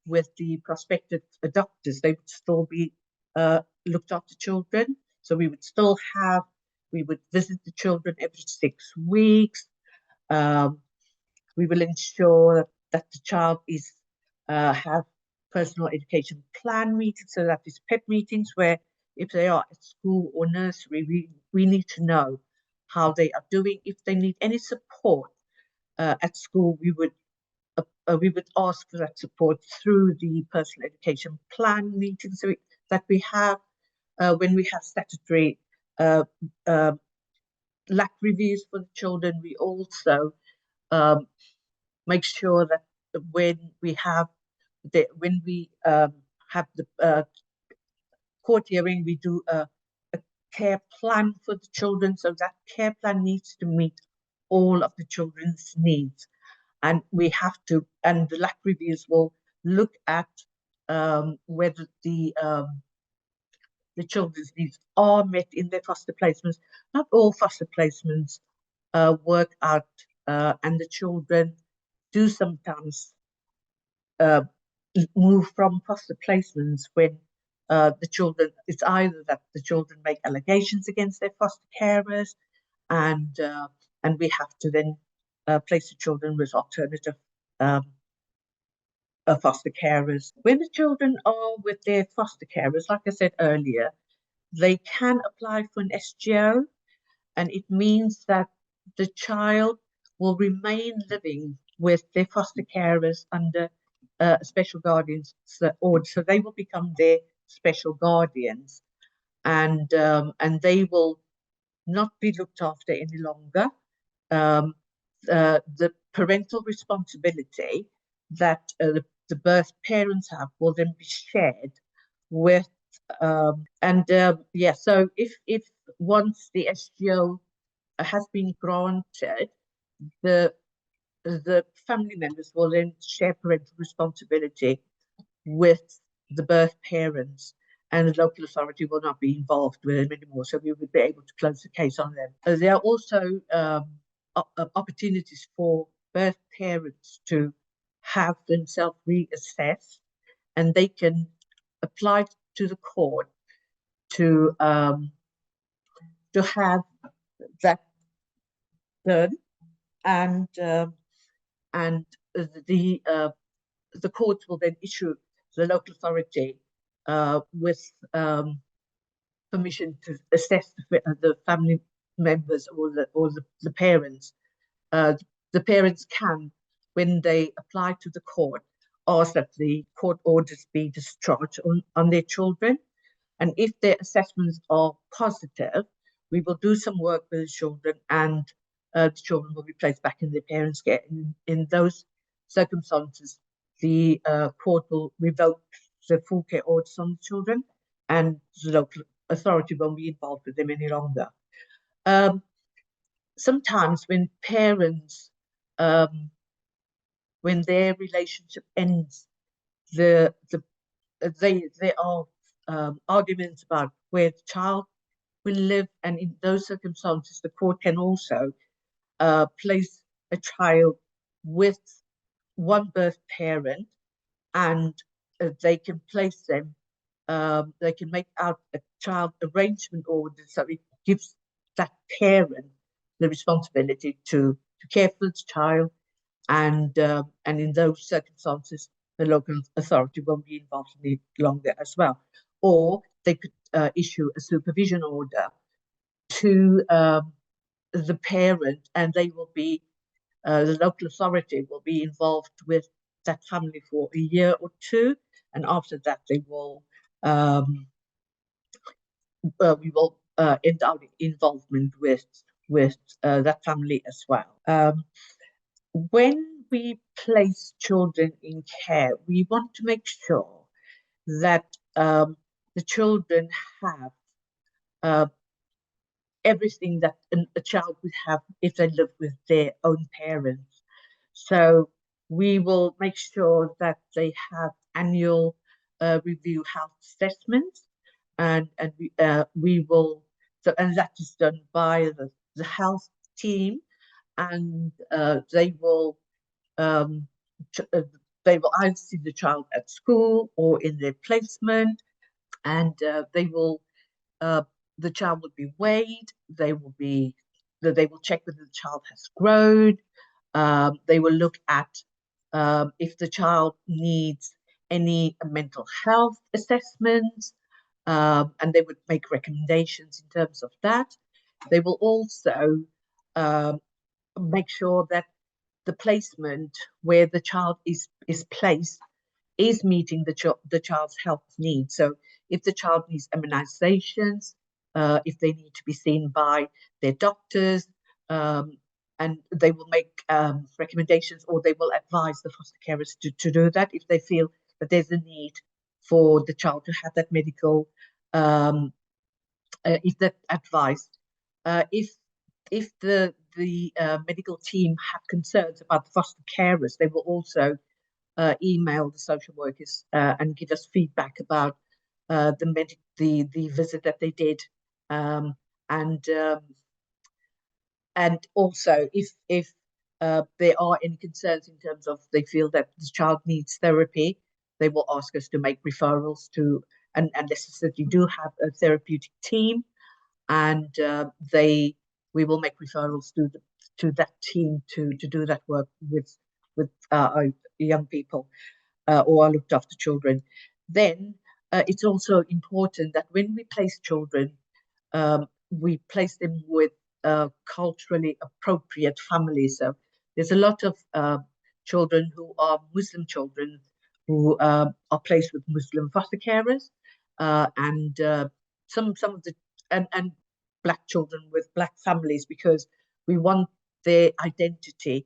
with the prospective adopters, they would still be looked after children. So we would visit the children every 6 weeks. We will ensure that the child is have personal education plan meetings, so that is PEP meetings, where if they are at school or nursery, we need to know how they are doing. If they need any support at school, we would ask for that support through the personal education plan meetings that we have. When we have statutory LAC reviews for the children, we also make sure that when we have the court hearing, we do a care plan for the children. So that care plan needs to meet all of the children's needs. And we have to, and the LAC reviews will look at whether the children's needs are met in their foster placements. Not all foster placements work out, and the children do sometimes move from foster placements when the children, it's either that the children make allegations against their foster carers, and we have to then place the children with alternative foster carers. When the children are with their foster carers, like I said earlier, they can apply for an SGO, and it means that the child will remain living with their foster carers under special guardians order. So they will become their special guardians, and they will not be looked after any longer. The parental responsibility that the birth parents have will then be shared with so if once the SGO has been granted, the family members will then share parental responsibility with the birth parents, and the local authority will not be involved with them anymore. So we would be able to close the case on them. There are also opportunities for birth parents to have themselves reassessed, and they can apply to the court to have that done, and the court will then issue the local authority with permission to assess the family members or the parents. The parents can, when they apply to the court, ask that the court orders be discharged on their children. And if their assessments are positive, we will do some work with the children, and the children will be placed back in their parents' care. In those circumstances, the court will revoke the full care orders on the children, and the local authority won't be involved with them any longer. Sometimes when parents, when their relationship ends, there are arguments about where the child will live, and in those circumstances, the court can also place a child with one birth parent, and they can place them. They can make out a child arrangement order, so it gives that parent the responsibility to care for the child, and in those circumstances, the local authority won't be involved any longer as well. Or they could issue a supervision order to the parent, and they will be, the local authority will be involved with that family for a year or two, and after that they will, we will end our involvement with that family as well. When we place children in care, we want to make sure that the children have everything that a child would have if they live with their own parents. So we will make sure that they have annual review health assessments, and we will, and that is done by the health team, and they will either see the child at school or in their placement, and they will, the child will be weighed. They will check whether the child has grown. They will look at if the child needs any mental health assessments, and they would make recommendations in terms of that. They will also make sure that the placement where the child is placed is meeting the child's health needs. So if the child needs immunizations, if they need to be seen by their doctors, and they will make recommendations, or they will advise the foster carers to do that if they feel that there's a need for the child to have that medical if that advised. If the medical team have concerns about the foster carers, they will also email the social workers and give us feedback about the visit that they did, and also if there are any concerns in terms of they feel that the child needs therapy, they will ask us to make referrals to, and necessarily do have a therapeutic team, and we will make referrals to that team to do that work with our young people or our looked after children. Then it's also important that when we place children, we place them with culturally appropriate families. So there's a lot of children who are Muslim children who are placed with Muslim foster carers, and some of the and Black children with Black families, because we want their identity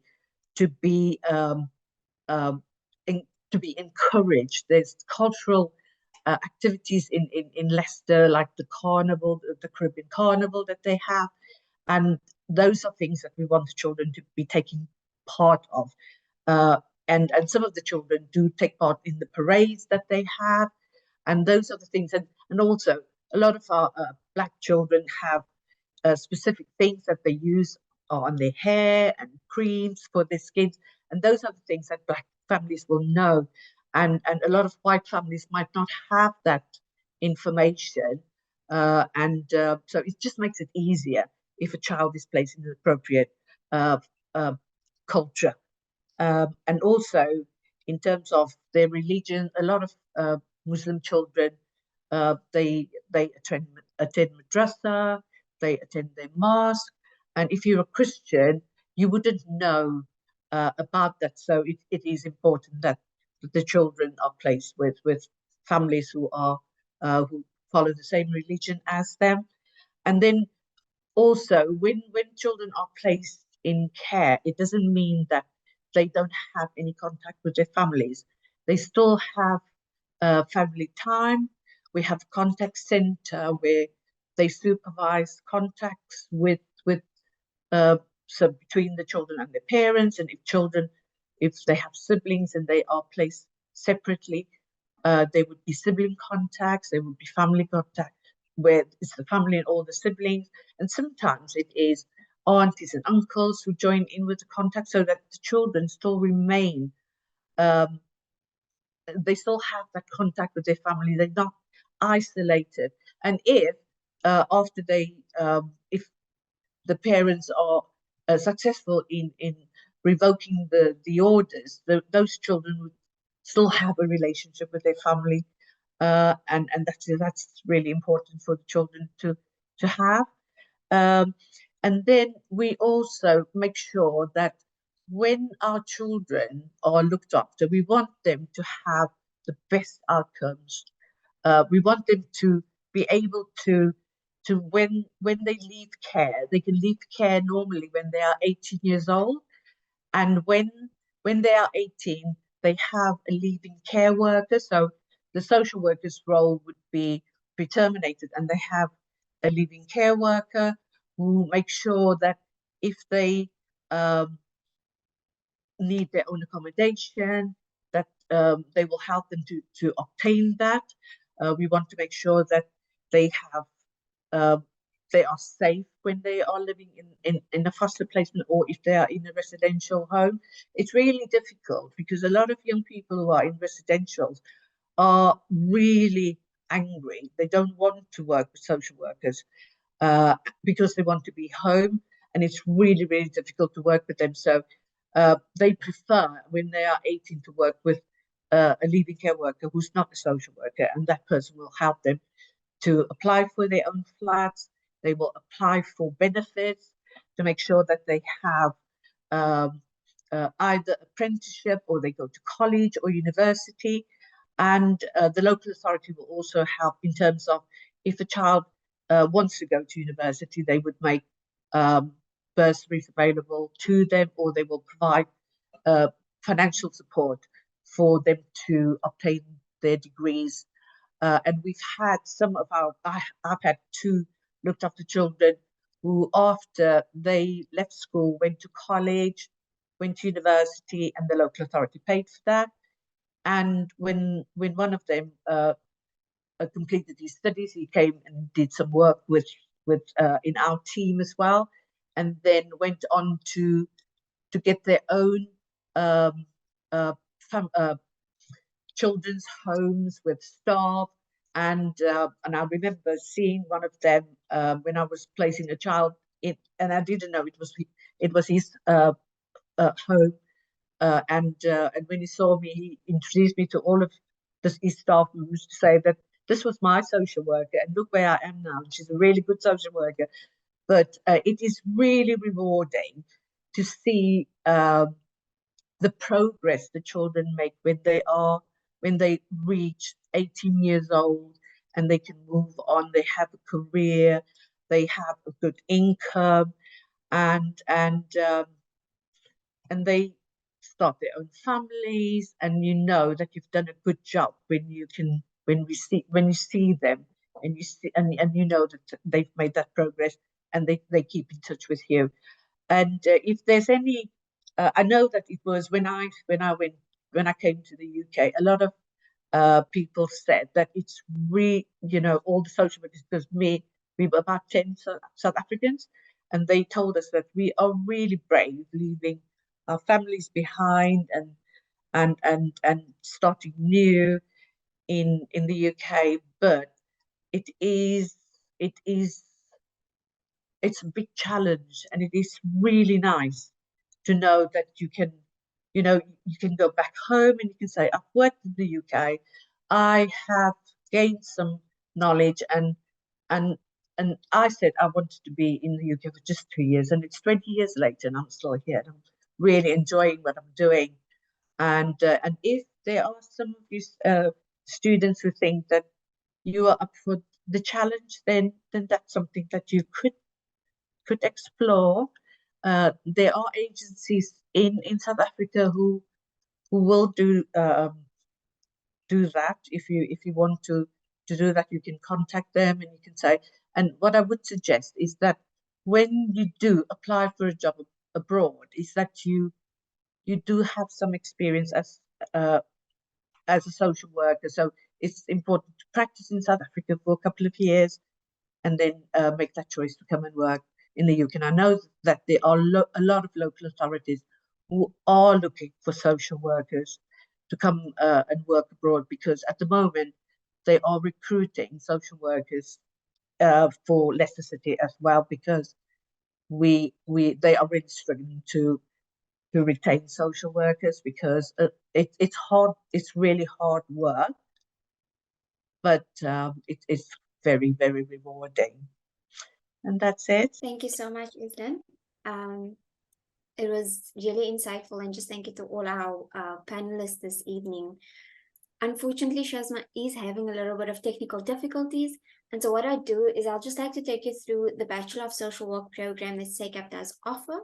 to be to be encouraged. There's cultural activities in Leicester, like the carnival, the Caribbean carnival that they have, and those are things that we want the children to be taking part of. And some of the children do take part in the parades that they have, and those are the things. And also a lot of our Black children have specific things that they use on their hair and creams for their skins, and those are the things that Black families will know, and a lot of white families might not have that information, so it just makes it easier if a child is placed in an appropriate culture. And also in terms of their religion, a lot of Muslim children, they attend madrasa, they attend their mosque, and if you're a Christian, you wouldn't know about that. So it is important that the children are placed with families who are who follow the same religion as them. And then also when children are placed in care, it doesn't mean that they don't have any contact with their families. They still have family time. We have a contact center where they supervise contacts with so between the children and their parents, and if they have siblings and they are placed separately, there would be sibling contacts, there would be family contact, where it's the family and all the siblings, and sometimes it is aunties and uncles who join in with the contact, so that the children still remain, they still have that contact with their family, they're not isolated. And if after if the parents are successful in revoking the orders, those children would still have a relationship with their family, and that's really important for the children to have. And then we also make sure that when our children are looked after, we want them to have the best outcomes. We want them to be able to when they leave care, they can leave care normally when they are 18 years old, and when they are 18, they have a leaving care worker. So the social worker's role would be terminated, and they have a leaving care worker who makes sure that if they need their own accommodation, that they will help them to obtain that. We want to make sure that they have they are safe when they are living in a foster placement, or if they are in a residential home. It's really difficult because a lot of young people who are in residentials are really angry. They don't want to work with social workers because they want to be home, and it's really, really difficult to work with them. So they prefer, when they are 18, to work with a leaving care worker who's not a social worker, and that person will help them to apply for their own flats. They will apply for benefits to make sure that they have either apprenticeship or they go to college or university. And the local authority will also help in terms of if a child wants to go to university, they would make bursaries available to them, or they will provide financial support for them to obtain their degrees. And we've had some of I've had two looked after children who, after they left school, went to college, went to university, and the local authority paid for that. And when one of them completed his studies, he came and did some work with in our team as well, and then went on to get their own children's homes with staff. And I remember seeing one of them when I was placing a child in, and I didn't know it was his home. And when he saw me, he introduced me to all of his staff members to say that this was my social worker, and look where I am now. She's a really good social worker. But it is really rewarding to see the progress the children make when they reach 18 years old and they can move on. They have a career, they have a good income, and they start their own families, and you know that you've done a good job when you see them, and you know that they've made that progress, and they keep in touch with you. And if there's any, I know that it was when I came to the UK, a lot of people said that it's all the social workers, because we were about 10 South Africans, and they told us that we are really brave leaving our families behind and starting new in the UK. But it's a big challenge, and it is really nice to know that you can go back home and you can say, I've worked in the UK, I have gained some knowledge, and I said I wanted to be in the UK for just 2 years, and it's 20 years later and I'm still here, and I'm really enjoying what I'm doing. And if there are some of you students who think that you are up for the challenge, then that's something that you could explore. There are agencies in South Africa who will do that. If you want to do that, you can contact them and you can say. And what I would suggest is that when you do apply for a job abroad, is that you do have some experience as a social worker. So it's important to practice in South Africa for a couple of years, and then make that choice to come and work in the UK. And I know that there are a lot of local authorities who are looking for social workers to come and work abroad, because at the moment they are recruiting social workers for Leicester City as well, because they are really struggling to retain social workers, because it's hard. It's really hard work, but it's very, very rewarding. And that's it. Thank you so much, Eslynne. It was really insightful, and just thank you to all our panelists this evening. Unfortunately, Shazma is having a little bit of technical difficulties, and so what I do is I'll just like to take you through the Bachelor of Social Work program that SACAP does offer.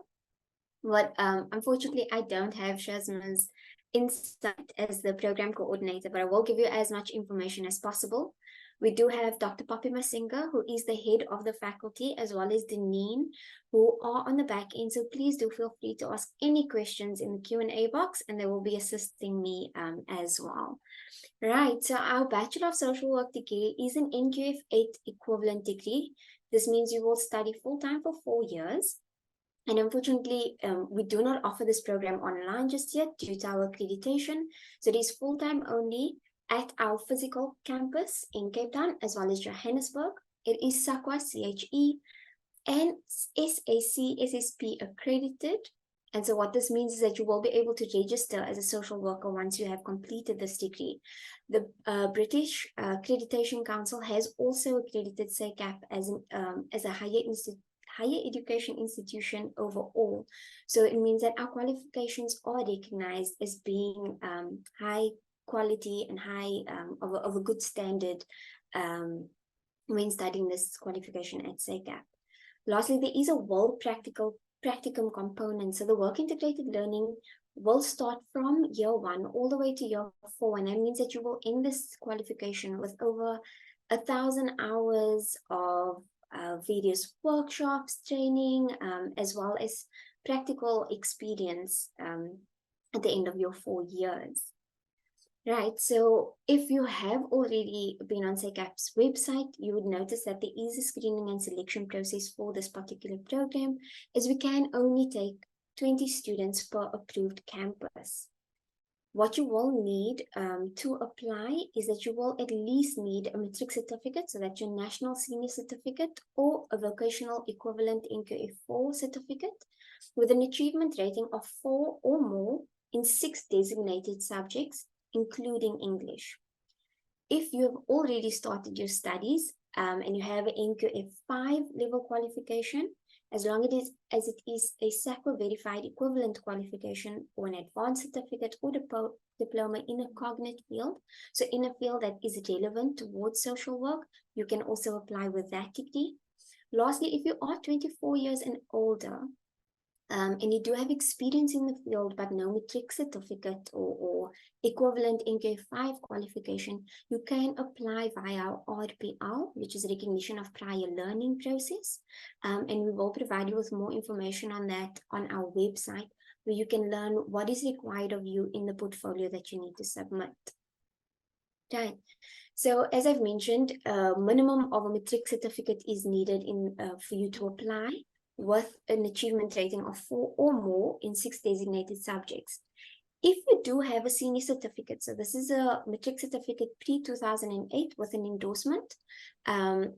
What unfortunately I don't have Shazma's insight as the program coordinator, but I will give you as much information as possible. We do have Dr. Poppy Masinga, who is the head of the faculty, as well as Deneen, who are on the back end. So please do feel free to ask any questions in the Q&A box, and they will be assisting me as well. Right, so our Bachelor of Social Work degree is an NQF 8 equivalent degree. This means you will study full-time for 4 years. And unfortunately, we do not offer this program online just yet due to our accreditation. So it is full-time only at our physical campus in Cape Town, as well as Johannesburg. It is SACWA, CHE, and SAC, SSP accredited. And so what this means is that you will be able to register as a social worker once you have completed this degree. The British Accreditation Council has also accredited SACAP as a higher education institution overall. So it means that our qualifications are recognized as being high quality and high of a good standard when studying this qualification at SACAP. Lastly, there is a world practicum component. So the work integrated learning will start from year 1 all the way to year 4, and that means that you will end this qualification with over 1,000 hours of various workshops, training, as well as practical experience at the end of your 4 years. Right, so if you have already been on SACAP's website, you would notice that there is a screening and selection process for this particular program, as we can only take 20 students per approved campus. What you will need to apply is that you will at least need a matric certificate, so that's your national senior certificate, or a vocational equivalent NQF4 certificate with an achievement rating of 4 or more in 6 designated subjects, including English. If you have already started your studies and you have an NQF5 level qualification, as long as it is a SACAP verified equivalent qualification or an advanced certificate or diploma in a cognate field, so in a field that is relevant towards social work, you can also apply with that degree. Lastly, if you are 24 years and older, and you do have experience in the field, but no matric certificate or equivalent NK5 qualification, you can apply via RPL, which is recognition of prior learning process. And we will provide you with more information on that on our website, where you can learn what is required of you in the portfolio that you need to submit. Right. So as I've mentioned, a minimum of a matric certificate is needed for you to apply, with an achievement rating of 4 or more in 6 designated subjects. If you do have a senior certificate, so this is a matric certificate pre-2008 with an endorsement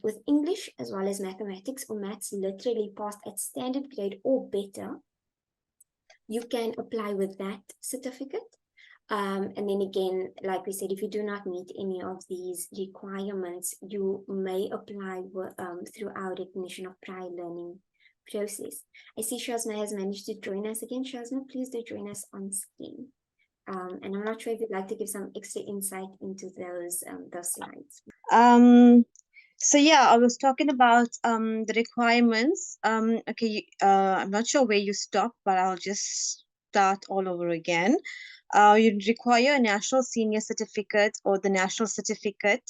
with English as well as mathematics or maths literally passed at standard grade or better, you can apply with that certificate. And then again, like we said, if you do not meet any of these requirements, you may apply through our recognition of prior learning process. I see Shazma has managed to join us again. Shazma, please do join us on screen. And I'm not sure if you'd like to give some extra insight into those slides. So yeah, I was talking about the requirements. Okay, I'm not sure where you stopped, but I'll just start all over again. You require a national senior certificate or the national certificate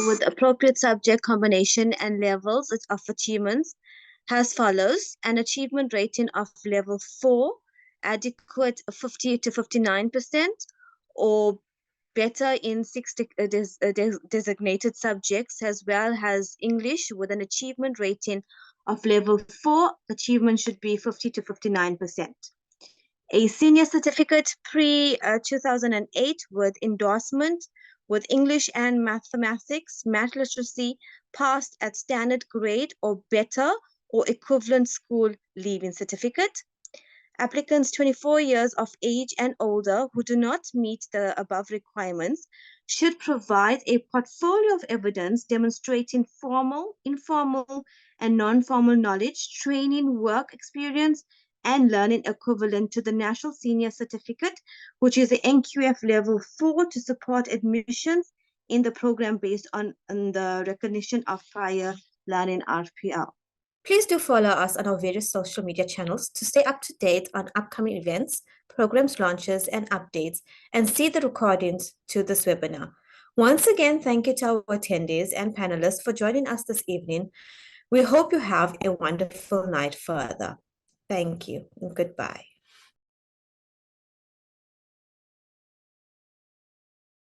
with appropriate subject combination and levels of achievements as follows: an achievement rating of level 4, adequate 50 to 59%, or better in 6 designated subjects, as well as English with an achievement rating of level 4, achievement should be 50 to 59%. A senior certificate pre-2008 with endorsement with English and mathematics, math literacy, passed at standard grade or better or equivalent school leaving certificate. Applicants 24 years of age and older who do not meet the above requirements should provide a portfolio of evidence demonstrating formal, informal, and non-formal knowledge, training, work experience, and learning equivalent to the National Senior Certificate, which is the NQF Level 4, to support admissions in the program based on the recognition of prior learning RPL. Please do follow us on our various social media channels to stay up to date on upcoming events, programs launches, and updates, and see the recordings to this webinar. Once again, thank you to our attendees and panelists for joining us this evening. We hope you have a wonderful night further. Thank you and goodbye.